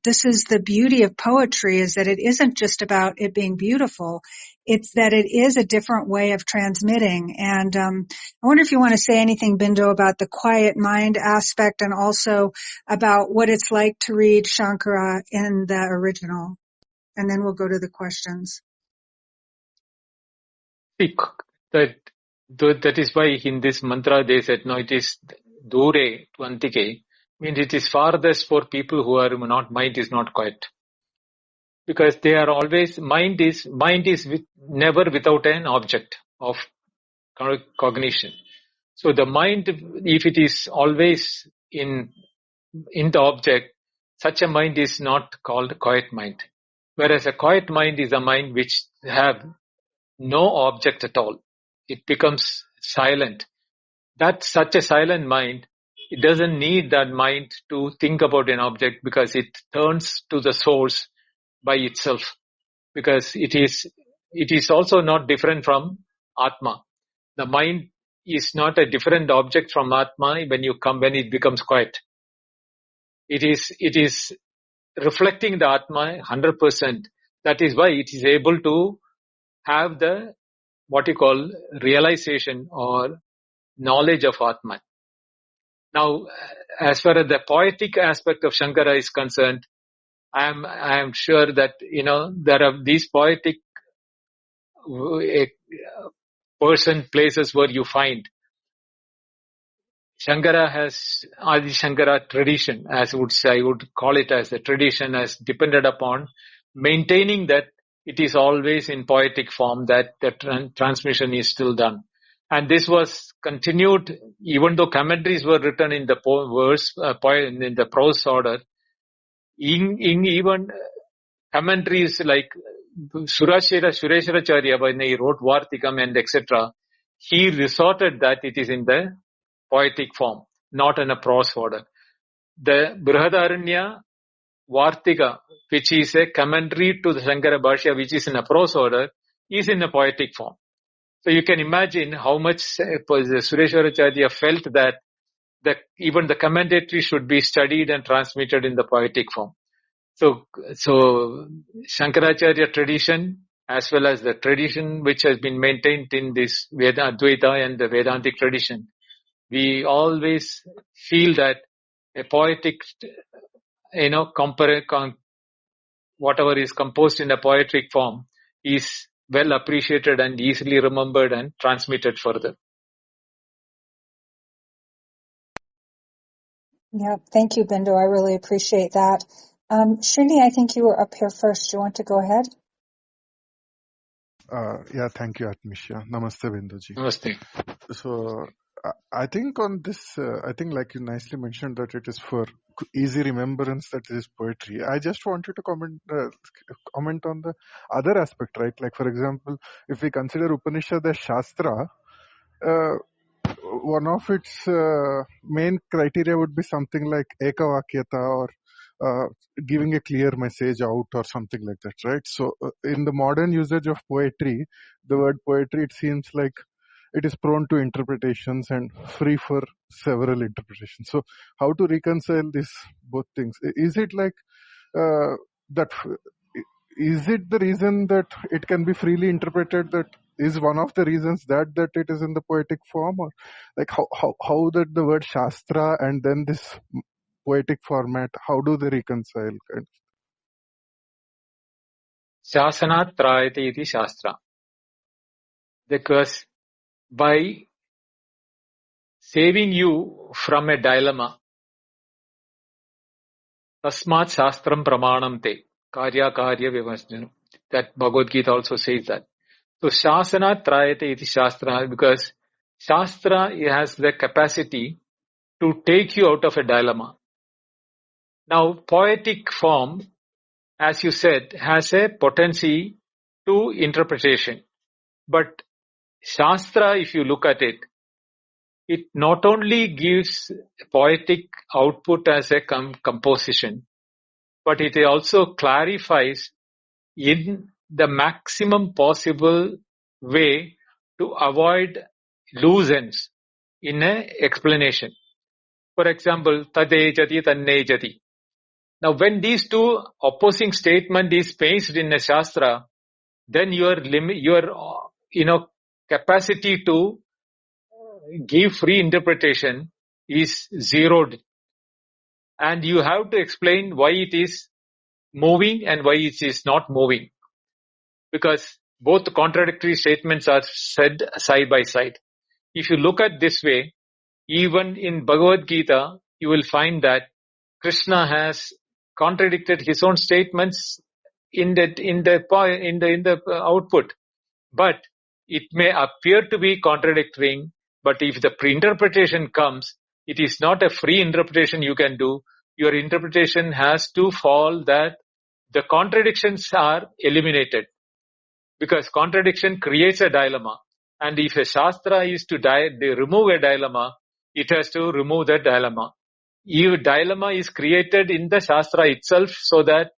This is the beauty of poetry, is that it isn't just about it being beautiful. It's that it is a different way of transmitting. And I wonder if you want to say anything, Bindu, about the quiet mind aspect and also about what it's like to read Shankara in the original. And then we'll go to the questions. That is why in this mantra they said, no, it is dure tvantike, means it is farthest for people who are not, mind is not quiet. because they are always, mind is never without an object of cognition. So the mind, if it is always in the object, such a mind is not called quiet mind. Whereas a quiet mind is a mind which have no object at all. It becomes silent. That's such a silent mind. It doesn't need that mind to think about an object because it turns to the source by itself. Because it is also not different from Atma. The mind is not a different object from Atma when it becomes quiet. It is reflecting the Atma 100%. That is why it is able to have the what you call realization or knowledge of Atman. Now, as far as the poetic aspect of Shankara is concerned, I am sure that there are these poetic places where you find Shankara has Adi Shankara tradition, as I would call it as a tradition, has depended upon maintaining that it is always in poetic form, that the transmission is still done. And this was continued even though commentaries were written in the in the prose order. In even commentaries like Sureshwaracharya, when he wrote Vartikam and etc., he resorted that it is in the poetic form, not in a prose order. The Brihadaranya Vartika, which is a commentary to the Shankara Bhashya, which is in a prose order, is in a poetic form. So you can imagine how much Sureshwaracharya felt that even the commentary should be studied and transmitted in the poetic form. So Shankaracharya tradition, as well as the tradition which has been maintained in this Advaita and the Vedantic tradition, we always feel that a poetic, whatever is composed in a poetic form is well appreciated and easily remembered and transmitted further. Yeah, thank you, Bindu. I really appreciate that. Srini, I think you were up here first. Do you want to go ahead? Yeah, thank you, Atmisha. Namaste, Binduji. Namaste. So, I think on this, I think like you nicely mentioned that it is for easy remembrance that it is poetry. I just wanted to comment on the other aspect, right? Like, for example, if we consider Upanishad as Shastra, one of its main criteria would be something like ekavakyata or giving a clear message out or something like that, right? So in the modern usage of poetry, the word poetry, it seems like it is prone to interpretations and free for several interpretations. So how to reconcile these both things? Is it like that? Is it the reason that it can be freely interpreted that is one of the reasons that it is in the poetic form, or like how that the word Shastra and then this poetic format, how do they reconcile? Shasanat trayate iti Shastra. Because by saving you from a dilemma, tasmat shastram pramanam te, karya vivasnanu. That Bhagavad Gita also says that. So Shasana trayate iti Shastra, because Shastra has the capacity to take you out of a dilemma. Now, poetic form, as you said, has a potency to interpretation. But Shastra, if you look at it, it not only gives poetic output as a composition, but it also clarifies in the maximum possible way to avoid loose ends in an explanation. For example, tadejati, tannejati. Now, when these two opposing statement is placed in a Shastra, then your capacity to give free interpretation is zeroed, and you have to explain why it is moving and why it is not moving, because both contradictory statements are said side by side. If you look at this way, even in Bhagavad Gita, you will find that Krishna has contradicted his own statements in the output, but it may appear to be contradicting. But if the interpretation comes, it is not a free interpretation you can do. Your interpretation has to fall that the contradictions are eliminated, because contradiction creates a dilemma. And if a Shastra is to remove a dilemma, it has to remove that dilemma. If dilemma is created in the Shastra itself, so that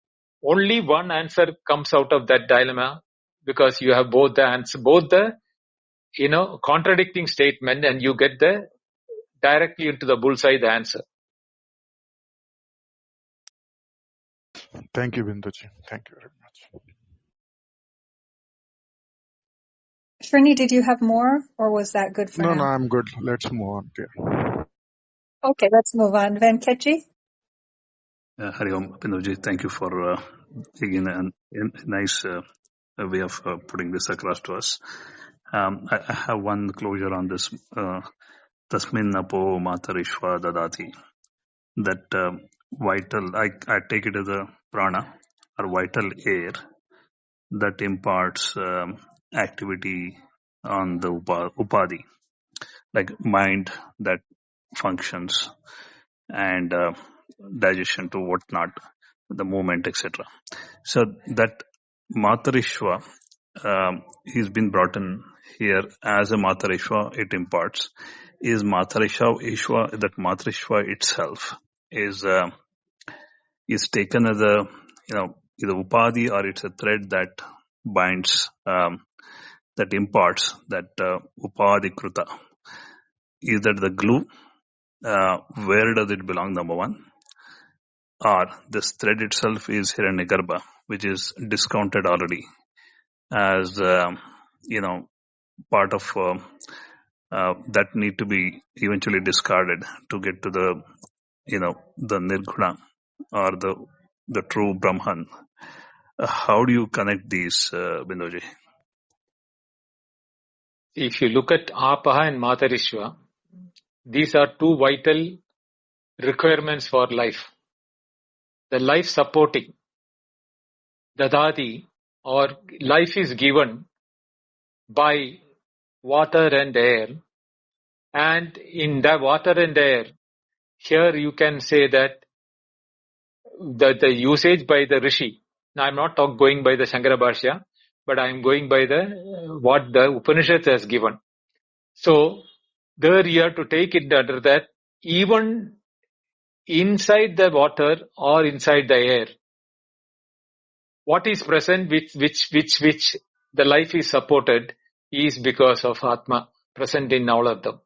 only one answer comes out of that dilemma, because you have both the answer, both the contradicting statement, and you get the directly into the bullseye the answer. Thank you, Binduji. Thank you very much. Srini, did you have more, or was that good for No, now? I'm good. Let's move on. Yeah. Okay, let's move on. Venkatji? Hari Om, Binduji, thank you for again a nice way of putting this across to us. I have one closure on this. Tasmin apo matarishva dadati. That vital, I take it as a prana or vital air that imparts activity on the upadi, like mind that functions and digestion to whatnot, the movement, etc. So that Matarishwa, he's been brought in here as a Matarishwa, it imparts. Is Matarishwa, that Matarishwa itself is taken as a, either Upadi, or it's a thread that binds, that imparts, that Upadi Kruta. Is that the glue? Where does it belong, number one? Or this thread itself is Hiranyagarbha, which is discounted already as part of that need to be eventually discarded to get to the the nirguna or the true Brahman. How do you connect these, Binduji? If you look at Apaha and Matarishwa, these are two vital requirements for life. The life supporting, dadati, or life is given by water and air. And in the water and air, here you can say that the usage by the Rishi. Now I'm not going by the Shankara Bhashya, but I'm going by what the Upanishad has given. So there you have to take it under that even inside the water or inside the air, what is present, which the life is supported, is because of Atma present in all of them.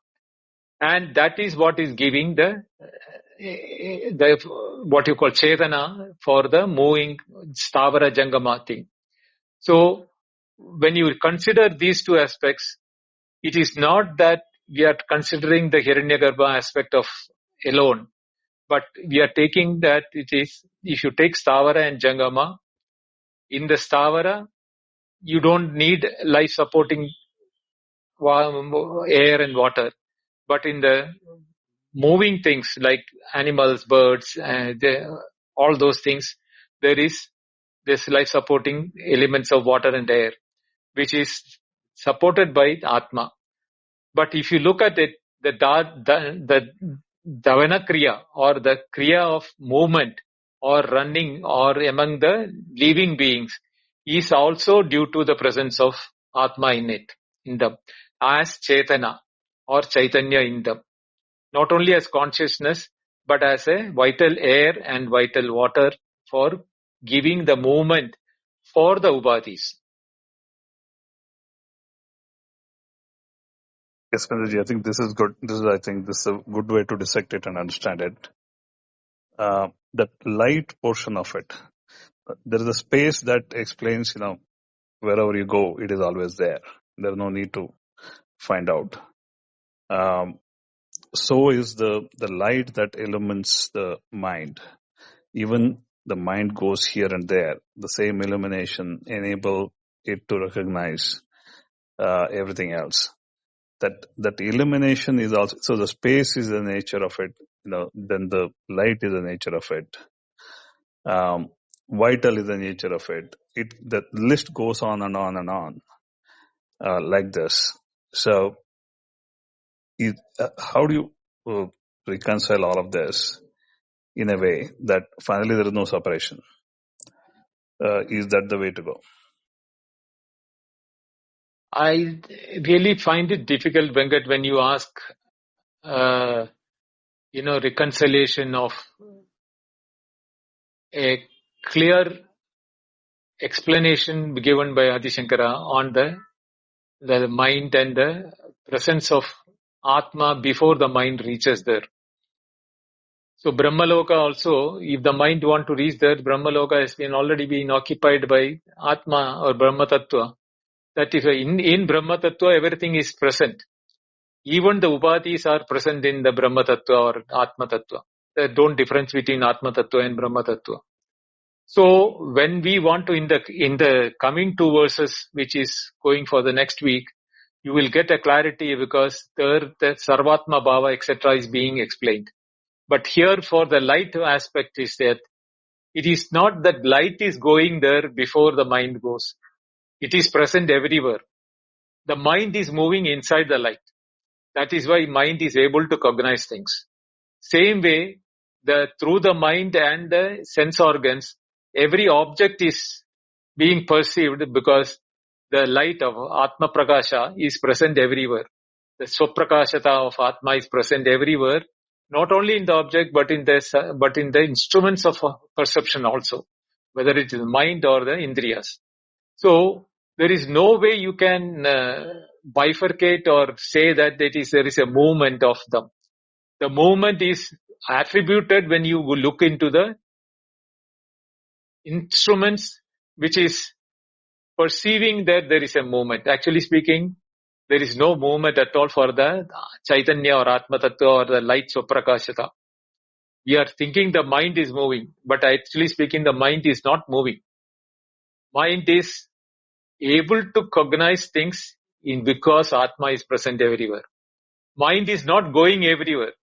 And that is what is giving the what you call Chetana for the moving Stavara Jangama thing. So when you consider these two aspects, it is not that we are considering the Hiranyagarbha aspect of alone, but we are taking that it is, if you take Stavara and Jangama, in the Stavara, you don't need life supporting air and water, but in the moving things like animals, birds, all those things, there is this life supporting elements of water and air, which is supported by Atma. But if you look at it, the Davana Kriya, or the Kriya of movement or running or among the living beings, is also due to the presence of Atma in them, as Chetana or Chaitanya in them. Not only as consciousness, but as a vital air and vital water for giving the movement for the Upadhis. Yes, Binduji, I think this is good. I think this is a good way to dissect it and understand it. That light portion of it, there is a space that explains, wherever you go, it is always there. There's no need to find out. So is the light that illumines the mind. Even the mind goes here and there. The same illumination enable it to recognize everything else. That illumination is also, so the space is the nature of it. Then the light is the nature of it. vital is the nature of it. The list goes on and on and on like this. So, how do you reconcile all of this in a way that finally there is no separation? Is that the way to go? I really find it difficult, Venkat, when you ask, reconciliation of a clear explanation given by Adi Shankara on the mind and the presence of Atma before the mind reaches there. So Brahmaloka also, if the mind want to reach there, Brahmaloka has already been occupied by Atma or Brahma Tattva. That is why in Brahma Tattva everything is present. Even the upadhis are present in the Brahma Tattva or Atma Tattva. Don't difference between Atma Tattva and Brahma Tattva. So when we want to, in the coming 2 verses, which is going for the next week, you will get a clarity because there the Sarvatma Bhava, etc. is being explained. But here for the light aspect is that it is not that light is going there before the mind goes. It is present everywhere. The mind is moving inside the light. That is why mind is able to cognize things. Same way, through the mind and the sense organs, every object is being perceived because the light of Atma Prakasha is present everywhere. The Swaprakashata of Atma is present everywhere, not only in the object but in the instruments of perception also, whether it is the mind or the Indriyas. So there is no way you can bifurcate or say that there is a movement of them. The movement is attributed when you look into the instruments which is perceiving that there is a movement. Actually speaking, there is no movement at all for the Chaitanya or Atma Tattva or the light Swaprakashata. We are thinking the mind is moving, but actually speaking, the mind is not moving. Mind is able to cognize things because Atma is present everywhere. Mind is not going everywhere.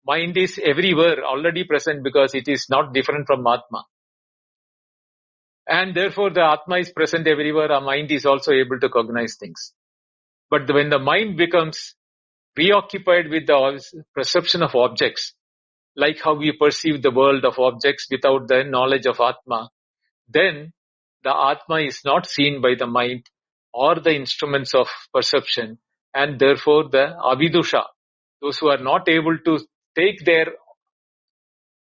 Mind is everywhere already present because it is not different from Atma. And therefore the Atma is present everywhere, our mind is also able to cognize things. But when the mind becomes preoccupied with the perception of objects, like how we perceive the world of objects without the knowledge of Atma, then the Atma is not seen by the mind or the instruments of perception, and therefore the Avidusha, those who are not able to take their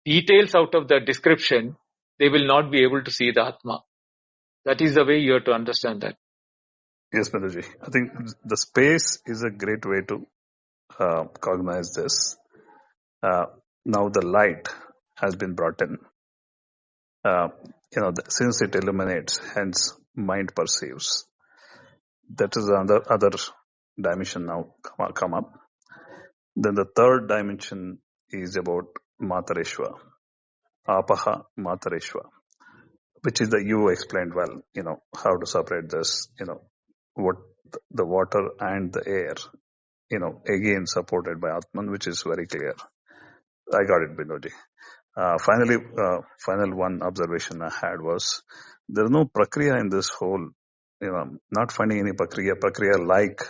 details out of the description, they will not be able to see the Atma. That is the way you have to understand that. Yes, Mataji. I think the space is a great way to cognize this. Now the light has been brought in. Since it illuminates, hence mind perceives. That is another other dimension now come up. Then the third dimension is about Matareshwa, Apaha Matareshwa, which is that you explained well, how to separate this, what the water and the air, again supported by Atman, which is very clear. I got it, Binoji. Final one observation I had was there is no prakriya in this whole, not finding any prakriya like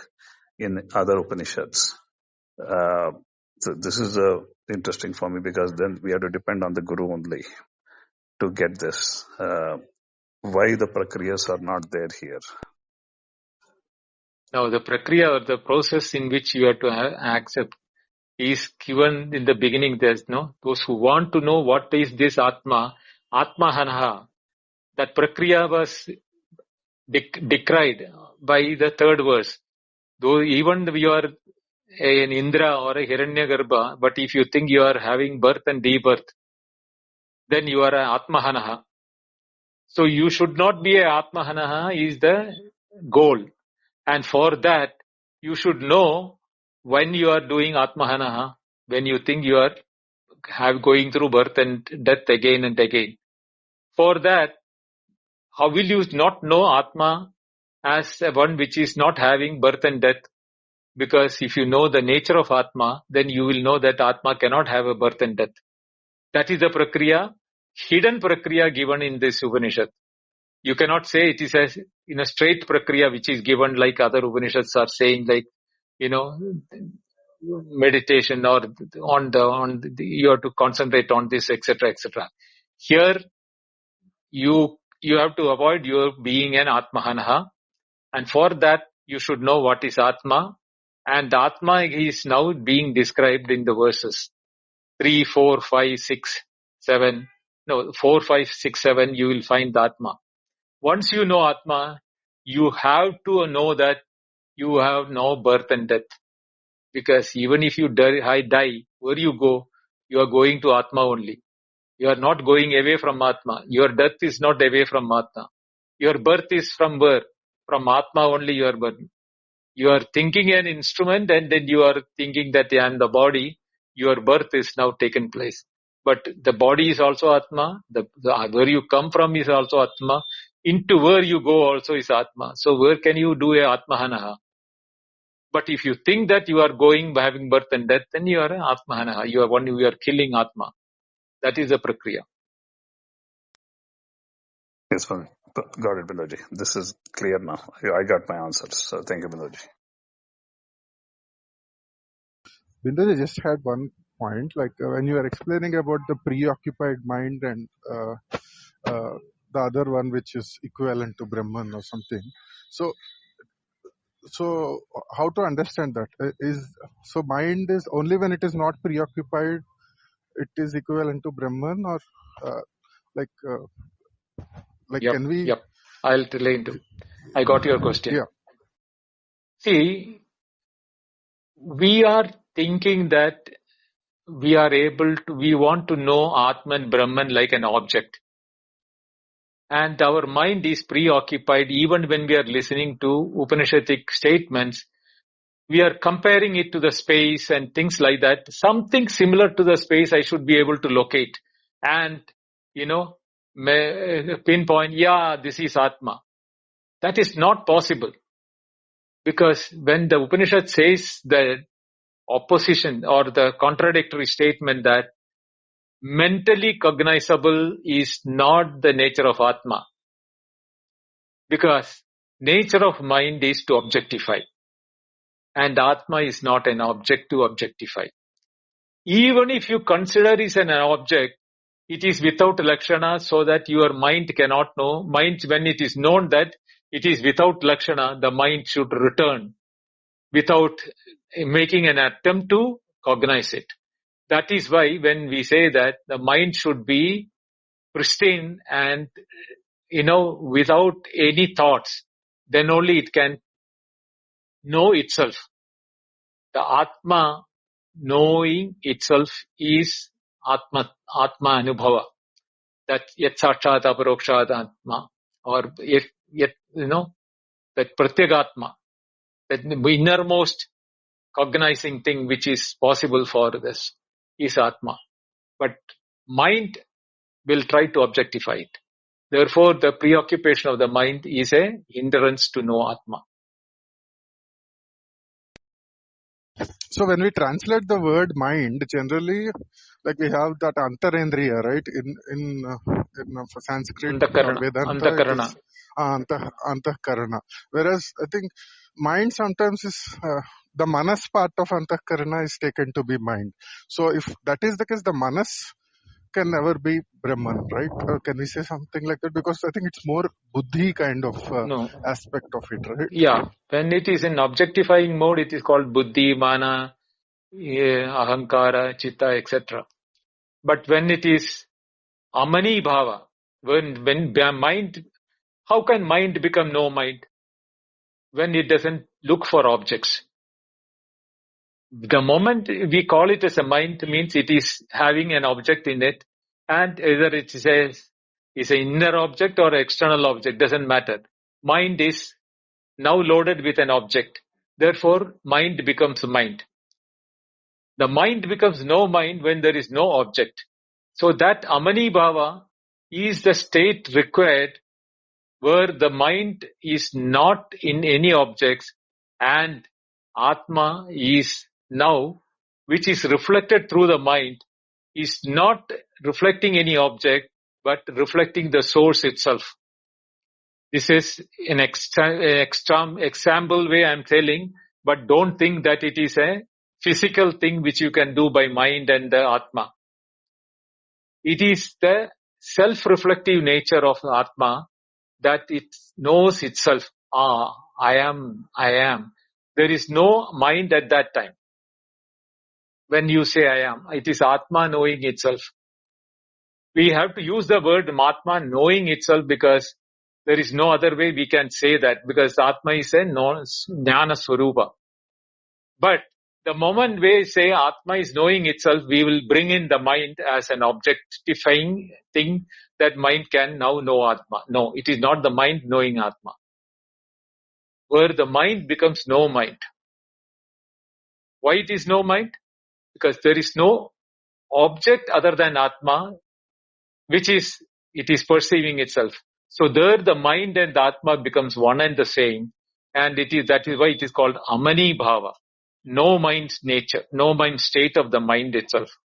in other Upanishads. So this is interesting for me because then we have to depend on the Guru only to get this. Why the prakriyas are not there here? Now the prakriya or the process in which you have to accept is given in the beginning. There's those who want to know what is this Atma, Atmahanaha. That prakriya was decried by the third verse. Though even you are an Indra or a Hiranyagarbha, but if you think you are having birth and rebirth, then you are an Atmahanaha. So you should not be a Atmahanaha is the goal. And for that, you should know when you are doing Atmahanaha, when you think you are going through birth and death again and again. For that, how will you not know Atma as one which is not having birth and death? Because if you know the nature of Atma, then you will know that Atma cannot have a birth and death. That is the prakriya hidden prakriya given in this Upanishad. You cannot say it is in a straight prakriya which is given like other Upanishads are saying, like, meditation or you have to concentrate on this, etc., etc. Here, you have to avoid your being an Atmahanaha, and for that you should know what is Atma, and Atma is now being described in the verses 3, 4, 5, 6, 7. No, 4, 5, 6, 7. You will find the Atma. Once you know Atma, you have to know that you have no birth and death. Because even if you die, where you go, you are going to Atma only. You are not going away from Atma. Your death is not away from Atma. Your birth is from where? From Atma only you are born. You are thinking an instrument and then you are thinking that I am the body. Your birth is now taken place. But the body is also Atma. Where you come from is also Atma. Into where you go also is Atma. So where can you do a Atmahanaha? But if you think that you are going by having birth and death, then you are an Atmahanaha. You are killing Atma. That is the prakriya. Yes, well, got it, Binodji. This is clear now. I got my answers. So thank you, Binodji. Bindu, I just had one point, like when you are explaining about the preoccupied mind and the other one which is equivalent to Brahman or something. So how to understand that? So mind is only when it is not preoccupied, it is equivalent to Brahman, or uh, like can we? Yep. I'll relate to. I got your question. Yeah. See, we are thinking that we want to know Atman, Brahman like an object. And our mind is preoccupied even when we are listening to Upanishadic statements. We are comparing it to the space and things like that. Something similar to the space I should be able to locate. And, pinpoint, this is Atma. That is not possible. Because when the Upanishad says the opposition or the contradictory statement that mentally cognizable is not the nature of Atma. Because nature of mind is to objectify. And Atma is not an object to objectify. Even if you consider it as an object, it is without lakshana so that your mind cannot know. Mind, when it is known that it is without lakshana, the mind should return without making an attempt to cognize it. That is why when we say that the mind should be pristine and, without any thoughts, then only it can know itself. The Atma knowing itself is Atma Anubhava. That yet sakshat aparokshat Atma, or that pratyagatma, that innermost cognizing thing which is possible for this is Atma. But mind will try to objectify it. Therefore, the preoccupation of the mind is a hindrance to know Atma. So when we translate the word mind, generally, like we have that antarendriya, right? In Sanskrit, Vedanta, it is antahkarana. Whereas I think mind sometimes is the manas part of antahkarana is taken to be mind. So if that is the case, the manas can never be Brahman, right? Or can we say something like that? Because I think it's more buddhi kind of aspect of it, right? Yeah. When it is in objectifying mode, it is called buddhi, mana, ahankara, chitta, etc. But when it is amani bhava, when mind, how can mind become no mind? When it doesn't look for objects. The moment we call it as a mind means it is having an object in it, and either it is an inner object or external object, doesn't matter. Mind is now loaded with an object. Therefore, mind becomes mind. The mind becomes no mind when there is no object. So that amani bhava is the state required where the mind is not in any objects and Atma is now, which is reflected through the mind, is not reflecting any object, but reflecting the source itself. This is an example way I'm telling, but don't think that it is a physical thing which you can do by mind and the Atma. It is the self-reflective nature of the Atma that it knows itself. I am. There is no mind at that time. When you say I am, it is Atma knowing itself. We have to use the word Atma knowing itself because there is no other way we can say that, because Atma is a Jnana Swarupa. But the moment we say Atma is knowing itself, we will bring in the mind as an objectifying thing that mind can now know Atma. No, it is not the mind knowing Atma. Where the mind becomes no mind. Why it is no mind? Because there is no object other than Atma, which is, it is perceiving itself. So there the mind and the Atma becomes one and the same. And that is why it is called Amani Bhava. No mind's nature, no mind state of the mind itself.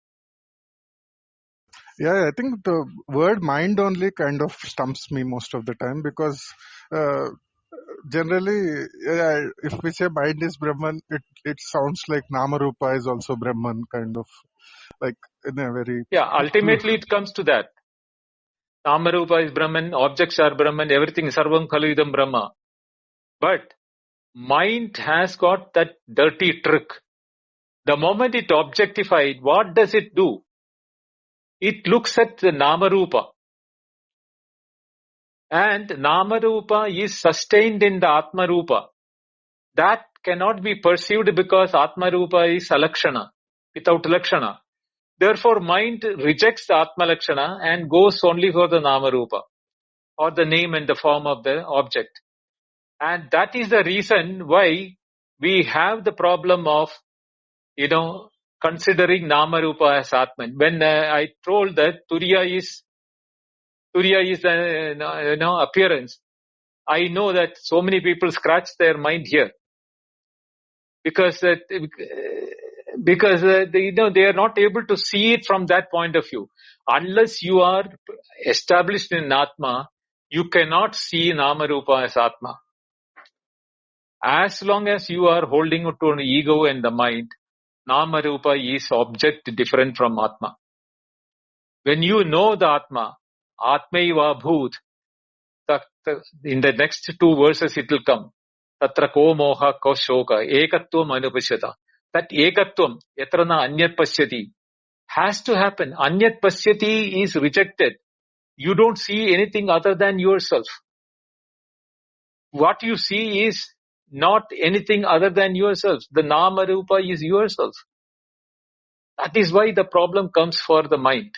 Yeah, I think the word mind only kind of stumps me most of the time because generally, if we say mind is Brahman, it sounds like Namarupa is also Brahman, kind of like in a very... Yeah, ultimately it comes to that. Namarupa is Brahman, objects are Brahman, everything is Sarvam Khalidam Brahma. But mind has got that dirty trick. The moment it objectified, what does it do? It looks at the Namarupa. And Namarupa is sustained in the Atmarupa. That cannot be perceived because Atmarupa is alakshana, without lakshana. Therefore, mind rejects the Atma Lakshana and goes only for the Namarupa, or the name and the form of the object. And that is the reason why we have the problem of, considering Namarupa as Atman. When I told that Turiya is appearance, I know that so many people scratch their mind here because they are not able to see it from that point of view. Unless you are established in Atma, you cannot see Namarupa as Atma. As long as you are holding to an ego and the mind, Namarupa is object different from Atma. When you know the Atma, Atmaiva Bhut, in the next two verses it will come. Tatra ko moha ko shoka, ekatvam anupashyata. That ekatvam, yatrana anyat pasyati, has to happen. Anyat pasyati is rejected. You don't see anything other than yourself. What you see is not anything other than yourself. The Namarupa is yourself. That is why the problem comes for the mind.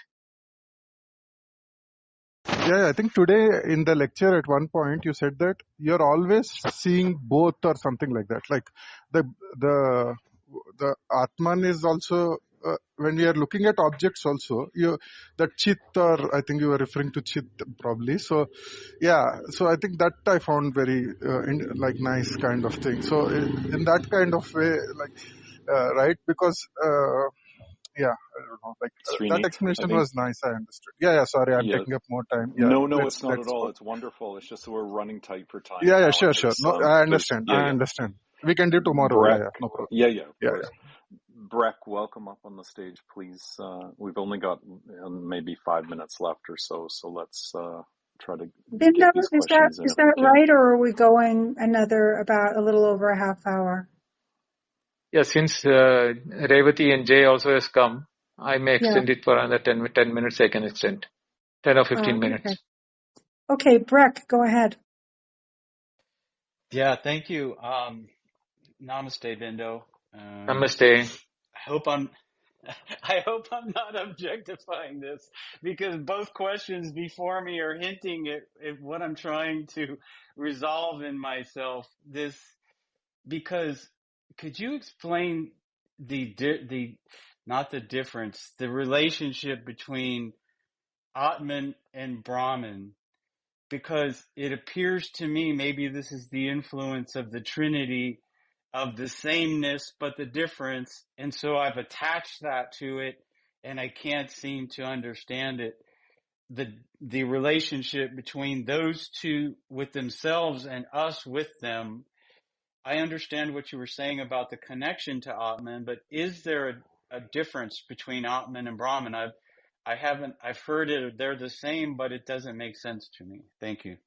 Yeah, I think today in the lecture at one point you said that you're always seeing both or something like that. Like the Atman is also, when we are looking at objects also, that Chit, or I think you were referring to Chit probably. So yeah, so I think that I found very nice kind of thing. So in that kind of way, right, because yeah, I don't know. That explanation was nice. I understood. Yeah. Sorry, I'm taking up more time. Yeah, No, it's not at all. It's wonderful. It's just that we're running tight for time. Yeah, sure. No, I understand. I understand. We can do tomorrow. Breck, no problem. Yeah, of course. Breck, welcome up on the stage, please. We've only got maybe 5 minutes left or so, so let's try to get these questions in. Is that right, or are we going about a little over a half hour? Yeah, since Revati and Jay also has come, I may extend it for another 10 minutes. I can extend 10 or 15 minutes. Okay, Breck, go ahead. Yeah, thank you. Namaste, Bindo. Namaste. I hope I'm not objectifying this, because both questions before me are hinting at what I'm trying to resolve in myself. Because could you explain the relationship between Atman and Brahman? Because it appears to me, maybe this is the influence of the Trinity, of the sameness but the difference, and so I've attached that to it and I can't seem to understand it. the relationship between those two with themselves and us with them. I understand what you were saying about the connection to Atman, but is there a difference between Atman and Brahman? I've heard it, they're the same, but it doesn't make sense to me. Thank you.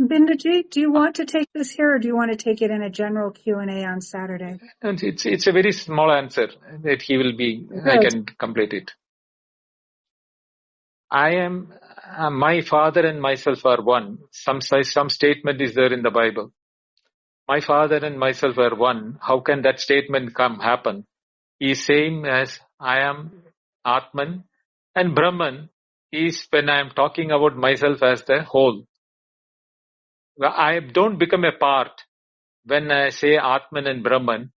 Bindaji, do you want to take this here, or do you want to take it in a general Q&A on Saturday? And it's a very small answer that he will be, I Good. can complete it. I am, my father and myself are one. Some statement is there in the Bible. My father and myself are one. How can that statement happen? He is same as I am Atman, and Brahman is when I am talking about myself as the whole. I don't become a part when I say Atman and Brahman.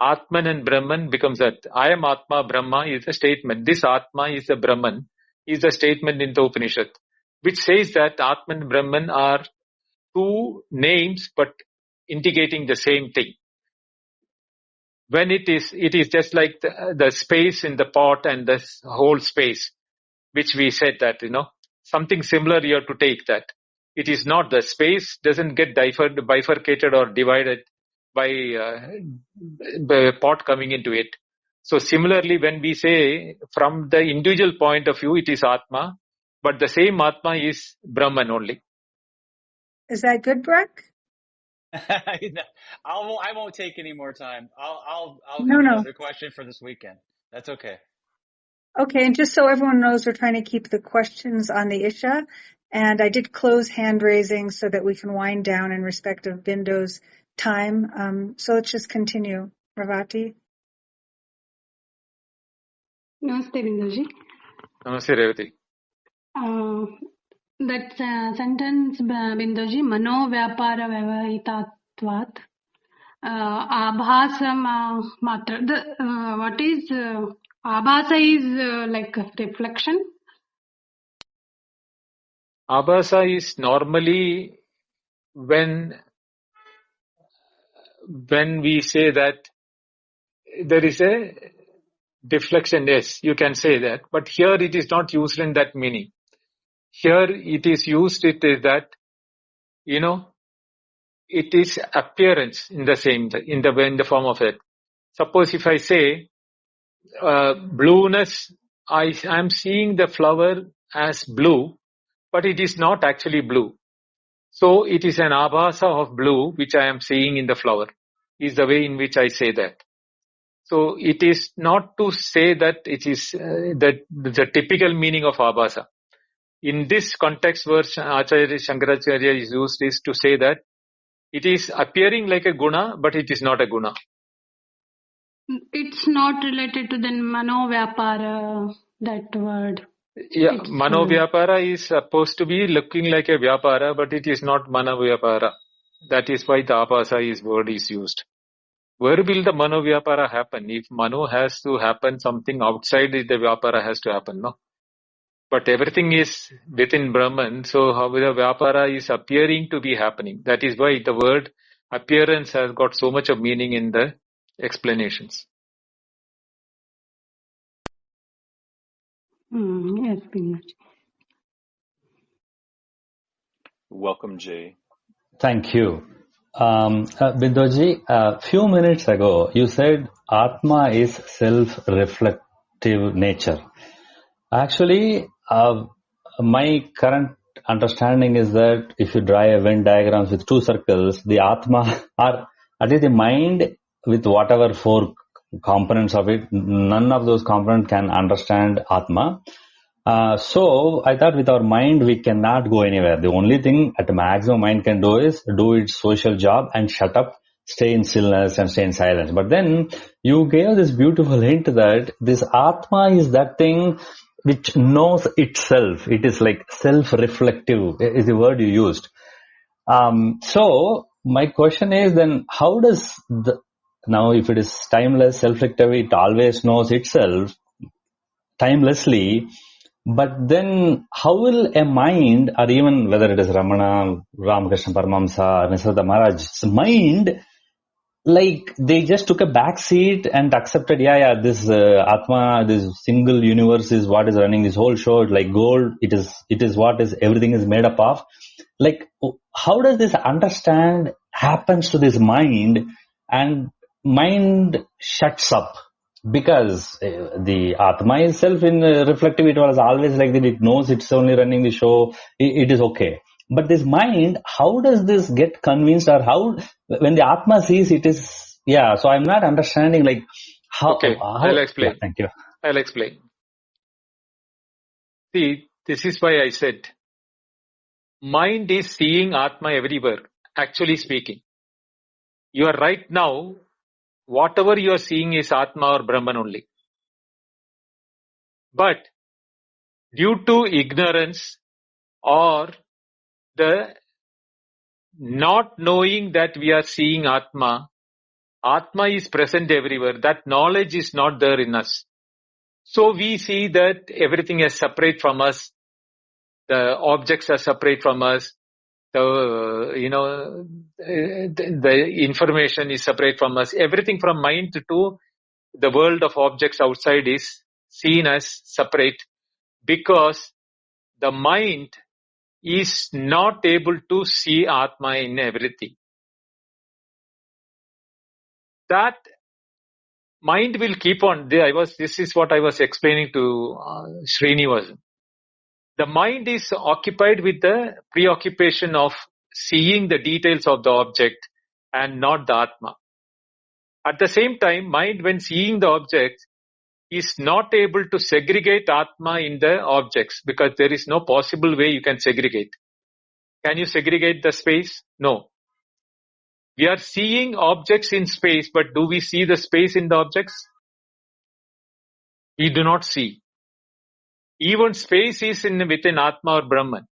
Atman and Brahman becomes that. I am Atma, Brahma is a statement. This Atma is the Brahman, is a statement in the Upanishad, which says that Atman and Brahman are two names but indicating the same thing. When it is just like the space in the pot and the whole space, which we said that, something similar you have to take that. It is not, the space doesn't get bifurcated or divided by the pot coming into it. So similarly, when we say from the individual point of view, it is Atma, but the same Atma is Brahman only. Is that good, Breck? I won't take any more time. I'll No, have no. another question for this weekend. That's okay. Okay, and just so everyone knows, we're trying to keep the questions on the Isha, and I did close hand raising so that we can wind down in respect of Bindo's time. So let's just continue. Ravati? Namaste, Binduji. Namaste, Revati. That sentence, Binduji, mano vyapara vyavahitatvat, abhasam matra. What is abhasa is like a reflection? Abhasa is normally when we say that there is a deflection, yes, you can say that. But here it is not used in that meaning. Here it is used, it is that, it is appearance in the form of it. Suppose if I say, blueness, I am seeing the flower as blue, but it is not actually blue. So it is an abhasa of blue which I am seeing in the flower, is the way in which I say that. So it is not to say that it is the typical meaning of abhasa. In this context where Acharya Shankaracharya is used is to say that it is appearing like a guna, but it is not a guna. It's not related to the mano vyapara, that word. Yeah, mano vyapara is supposed to be looking like a vyapara, but it is not mano vyapara. That is why the abhasa word is used. Where will the mano vyapara happen? If mano has to happen, something outside the vyapara has to happen, no? But everything is within Brahman, so how the vyapara is appearing to be happening. That is why the word appearance has got so much of meaning in the explanations. Yes, Binduji. Welcome, Jay. Thank you. Bindoji, a few minutes ago, you said Atma is self-reflective nature. Actually, my current understanding is that if you draw a Venn diagram with two circles, the Atma, or at least the mind with whatever four components of it, none of those components can understand Atma. So I thought with our mind we cannot go anywhere. The only thing at maximum mind can do is do its social job and shut up, stay in stillness and stay in silence. But then you gave this beautiful hint that this Atma is that thing which knows itself. It is like self-reflective is the word you used. So my question is then how does now if it is timeless, self-reflective, it always knows itself timelessly. But then how will a mind, or even whether it is Ramana, Ramakrishna Paramahamsa, Nisargadatta Maharaj's mind, like they just took a back seat and accepted, this Atma, this single universe is what is running this whole show. Like gold, it is what is everything is made up of. Like, how does this understand happens to this mind, and mind shuts up? Because the Atma itself in reflective, it was always like that. It knows it's only running the show. It is okay. But this mind, how does this get convinced, or how, when the Atma sees it is, so I'm not understanding like how. Okay, I'll explain. Yeah, thank you. I'll explain. See, this is why I said, mind is seeing Atma everywhere, actually speaking. You are right now, whatever you are seeing is Atma or Brahman only. But due to ignorance or the not knowing that we are seeing Atma, Atma is present everywhere. That knowledge is not there in us. So we see that everything is separate from us. The objects are separate from us. The information is separate from us. Everything from mind to the world of objects outside is seen as separate, because the mind is not able to see Atma in everything. That mind will keep on. This is what I was explaining to Srinivasan. The mind is occupied with the preoccupation of seeing the details of the object and not the Atma. At the same time, mind, when seeing the object, is not able to segregate Atma in the objects, because there is no possible way you can segregate. Can you segregate the space? No. We are seeing objects in space, but do we see the space in the objects? We do not see. Even space is within Atma or Brahman.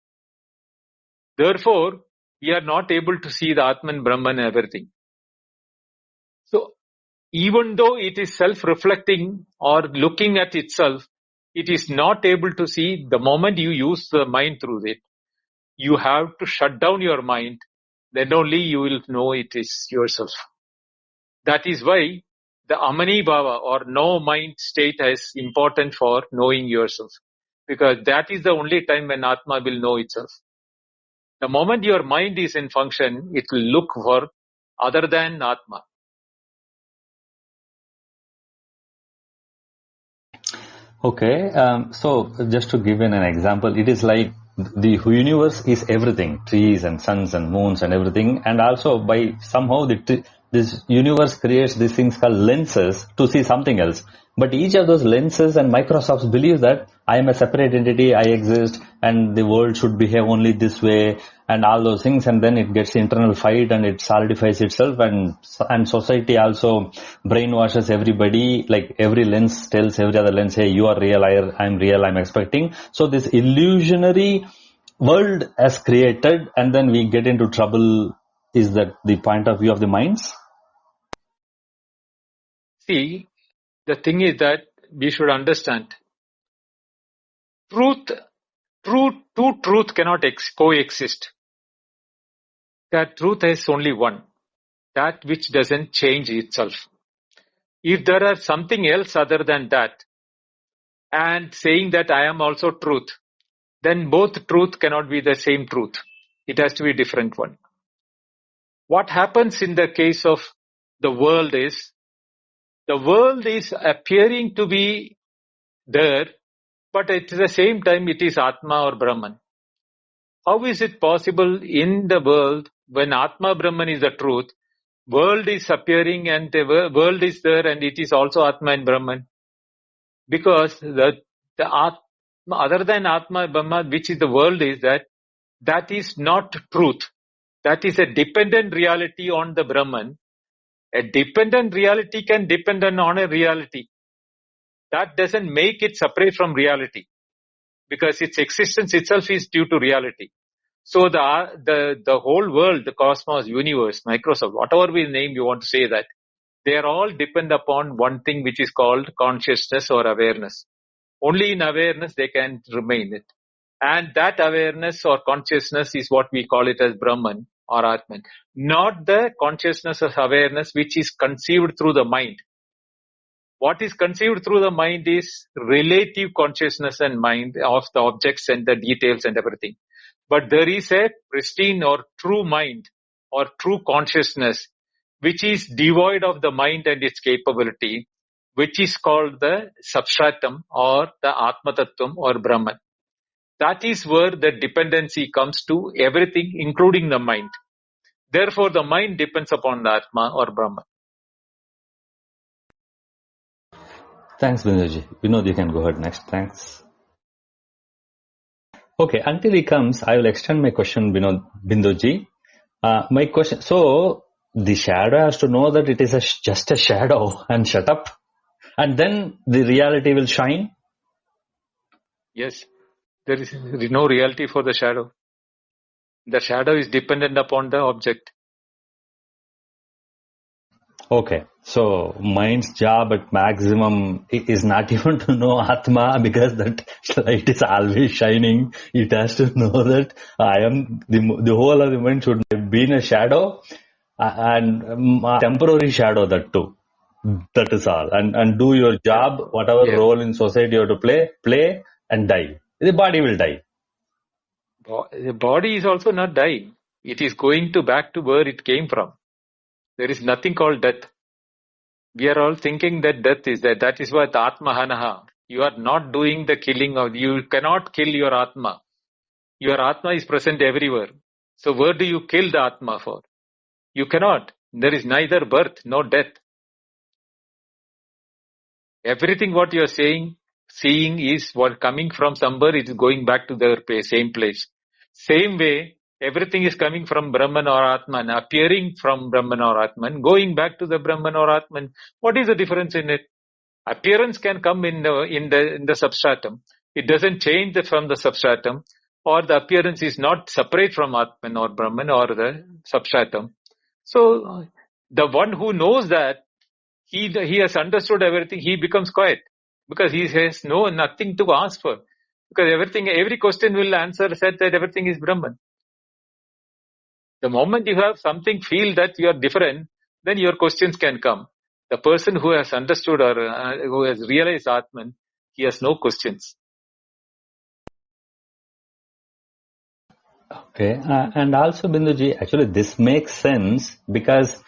Therefore, we are not able to see the Atman, Brahman, everything. So, even though it is self-reflecting or looking at itself, it is not able to see. The moment you use the mind through it, you have to shut down your mind. Then only you will know it is yourself. That is why the Amani Bhava or no mind state is important for knowing yourself. Because that is the only time when Atma will know itself. The moment your mind is in function, it will look for other than Atma. Okay, so just to give an example, it is like the universe is everything, trees and suns and moons and everything, and also by somehow this universe creates these things called lenses to see something else. But each of those lenses and Microsofts believe that I am a separate entity, I exist, and the world should behave only this way, and all those things, and then it gets internal fight and it solidifies itself, and society also brainwashes everybody. Like every lens tells every other lens, hey, you are real, I'm real, I'm expecting. So this illusionary world has created, and then we get into trouble. Is that the point of view of the minds? See, the thing is that we should understand truth cannot coexist. That truth is only one, that which doesn't change itself. If there are something else other than that, and saying that I am also truth, then both truth cannot be the same truth. It has to be a different one. What happens in the case of the world is appearing to be there, but at the same time it is Atma or Brahman. How is it possible in the world when Atma Brahman is the truth, world is appearing and the world is there and it is also Atma and Brahman? Because the Atma, other than Atma Brahma, which is the world, is that is not truth. That is a dependent reality on the Brahman. A dependent reality can depend on a reality. That doesn't make it separate from reality, because its existence itself is due to reality. So the whole world, the cosmos, universe, Microsoft, whatever name you want to say that, they are all depend upon one thing which is called consciousness or awareness. Only in awareness they can remain it. And that awareness or consciousness is what we call it as Brahman. or Atman. Not the consciousness of awareness which is conceived through the mind. What is conceived through the mind is relative consciousness and mind of the objects and the details and everything. But there is a pristine or true mind or true consciousness which is devoid of the mind and its capability, which is called the substratum or the Atma Tattvam or Brahman. That is where the dependency comes to everything, including the mind. Therefore, the mind depends upon the Atma or Brahman. Thanks, Binduji. Vinod, you can go ahead next. Thanks. Okay, until he comes, I will extend my question, Binduji. My question, so the shadow has to know that it is just a shadow and shut up, and then the reality will shine? Yes, there is no reality for the shadow. The shadow is dependent upon the object. Okay, so mind's job at maximum is not even to know Atma, because that light is always shining. It has to know that I am, the whole of the mind should have been a shadow, and a temporary shadow, that too. That is all. And do your job, whatever role in society you have to play and die. The body will die. The body is also not dying. It is going back to where it came from. There is nothing called death. We are all thinking that death is that. That is what Atmahanaha. You are not doing the killing of, you cannot kill your Atma. Your Atma is present everywhere. So where do you kill the Atma for? You cannot. There is neither birth nor death. Everything what you are saying, seeing is what coming from somewhere, it is going back to the same place. Same way, everything is coming from Brahman or Atman, appearing from Brahman or Atman, going back to the Brahman or Atman. What is the difference in it? Appearance can come in the substratum. It doesn't change from the substratum, or the appearance is not separate from Atman or Brahman or the substratum. So the one who knows that, he has understood everything, he becomes quiet, because he has nothing to ask for, because every question will answer said that everything is Brahman. The moment you have something feel that you are different, then your questions can come. The person who has understood or who has realized Atman, he has no questions. Okay, and also Binduji, actually this makes sense, because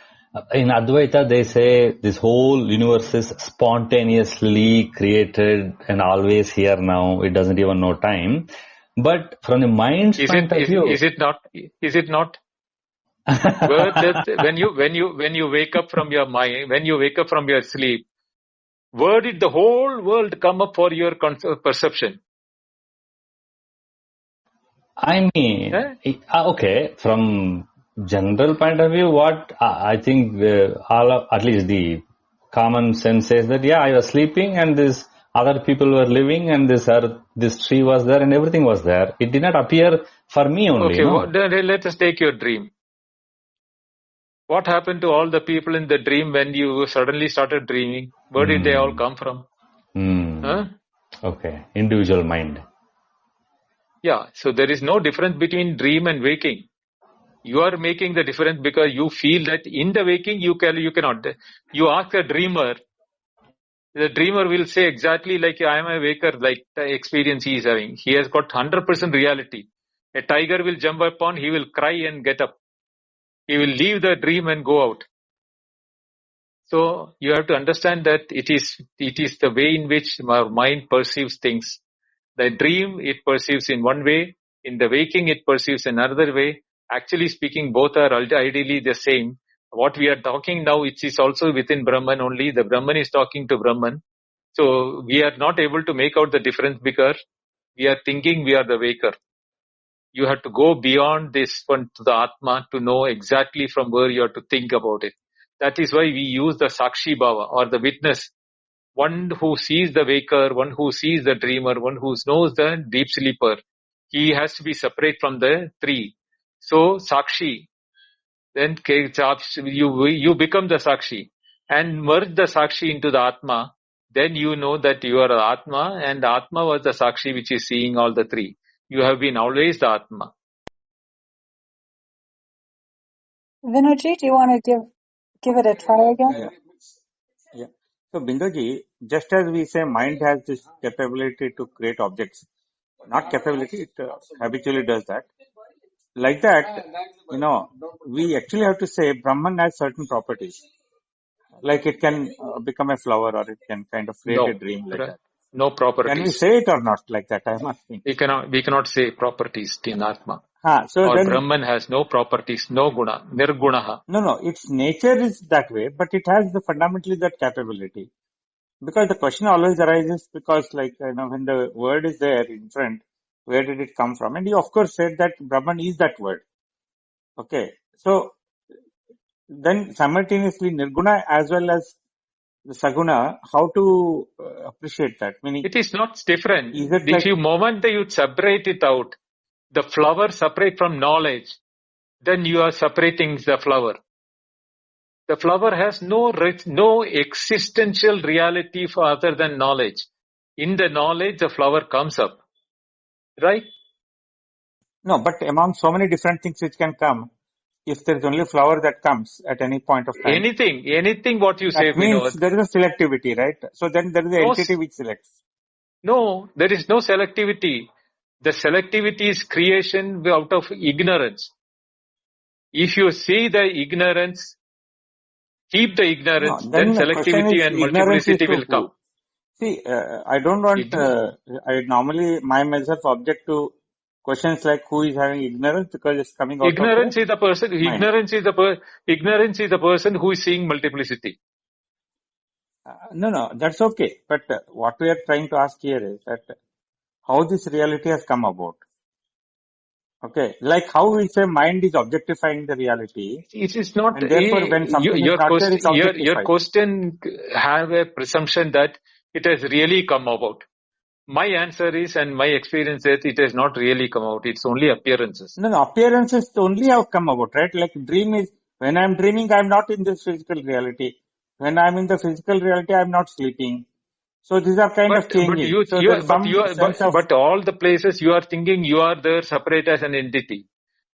in Advaita they say this whole universe is spontaneously created and always here now. It doesn't even know time. But from the mind's point of view, is it not? Is it not? When you wake up from your mind, when you wake up from your sleep, where did the whole world come up for your perception? I mean, okay, from general point of view, what I think at least the common sense says that, yeah, I was sleeping and this other people were living and this earth, this tree was there and everything was there. It did not appear for me only. Okay, no? Let us take your dream. What happened to all the people in the dream when you suddenly started dreaming? Where did they all come from? Okay, individual mind. Yeah, so there is no difference between dream and waking. You are making the difference because you feel that in the waking you cannot. You ask a dreamer, the dreamer will say exactly like I am a waker, like the experience he is having. He has got 100% reality. A tiger will jump upon, he will cry and get up. He will leave the dream and go out. So you have to understand that it is the way in which our mind perceives things. The dream, it perceives in one way. In the waking, it perceives another way. Actually speaking, both are ideally the same. What we are talking now, it is also within Brahman only. The Brahman is talking to Brahman. So we are not able to make out the difference because we are thinking we are the waker. You have to go beyond this one to the Atma to know exactly from where you have to think about it. That is why we use the Sakshi Bhava or the witness. One who sees the waker, one who sees the dreamer, one who knows the deep sleeper. He has to be separate from the three. So Sakshi, then you become the Sakshi and merge the Sakshi into the Atma. Then you know that you are the Atma and the Atma was the Sakshi which is seeing all the three. You have been always the Atma. Vinoji, do you want to give it a try again? Yeah. Yeah. So, Binduji, just as we say mind has this capability to create objects, not capability, it habitually does that. Like that, we actually have to say Brahman has certain properties. Like it can become a flower or it can kind of create a No, dream like that. no Can we properties. say it or not like that? I'm asking. We cannot say properties in Atma. So Or then, Brahman has no properties, no guna, nirgunaha. no, its nature is that way, but it has fundamentally that capability. Because the question always arises because when the word is there in front, where did it come from? And you of course said that Brahman is that word. Okay. So then simultaneously Nirguna as well as the Saguna, how to appreciate that? Meaning, It is not different. is it If like, you moment that you separate it out, the flower separate from knowledge, then you are separating the flower. The flower has no existential reality for other than knowledge. In the knowledge, the flower comes up. Right? no, but among so many different things which can come, if there is only a flower that comes at any point of time, Anything what you say, that means Vinod. there is a selectivity, right? So then there is an entity which selects. No, there is no selectivity. The selectivity is creation out of ignorance. If you see the ignorance, keep the No, ignorance, then then the question selectivity is and ignorance is multiplicity to will come. who? See, I don't want, I normally, my myself object to questions like who is having ignorance because it's coming out of the Ignorance is the person. mind. Ignorance is the person who is seeing multiplicity. No, that's okay. But what we are trying to ask here is that how this reality has come about. Okay, like how we say mind is objectifying the reality, It is not. and therefore when something is not there, it's Your objectified. question have a presumption that it has really come about. My answer is, and my experience is, it has not really come out. It's only appearances. No, appearances only have come about, right? Like dream is, when I'm dreaming, I'm not in this physical reality. When I'm in the physical reality, I'm not sleeping. So these are kind of changing. So there is some sense of, But all the places you are thinking you are there separate as an entity.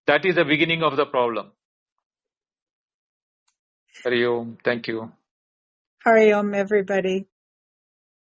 That is the beginning of the problem. Hari Om. Thank you. Hari Om, everybody.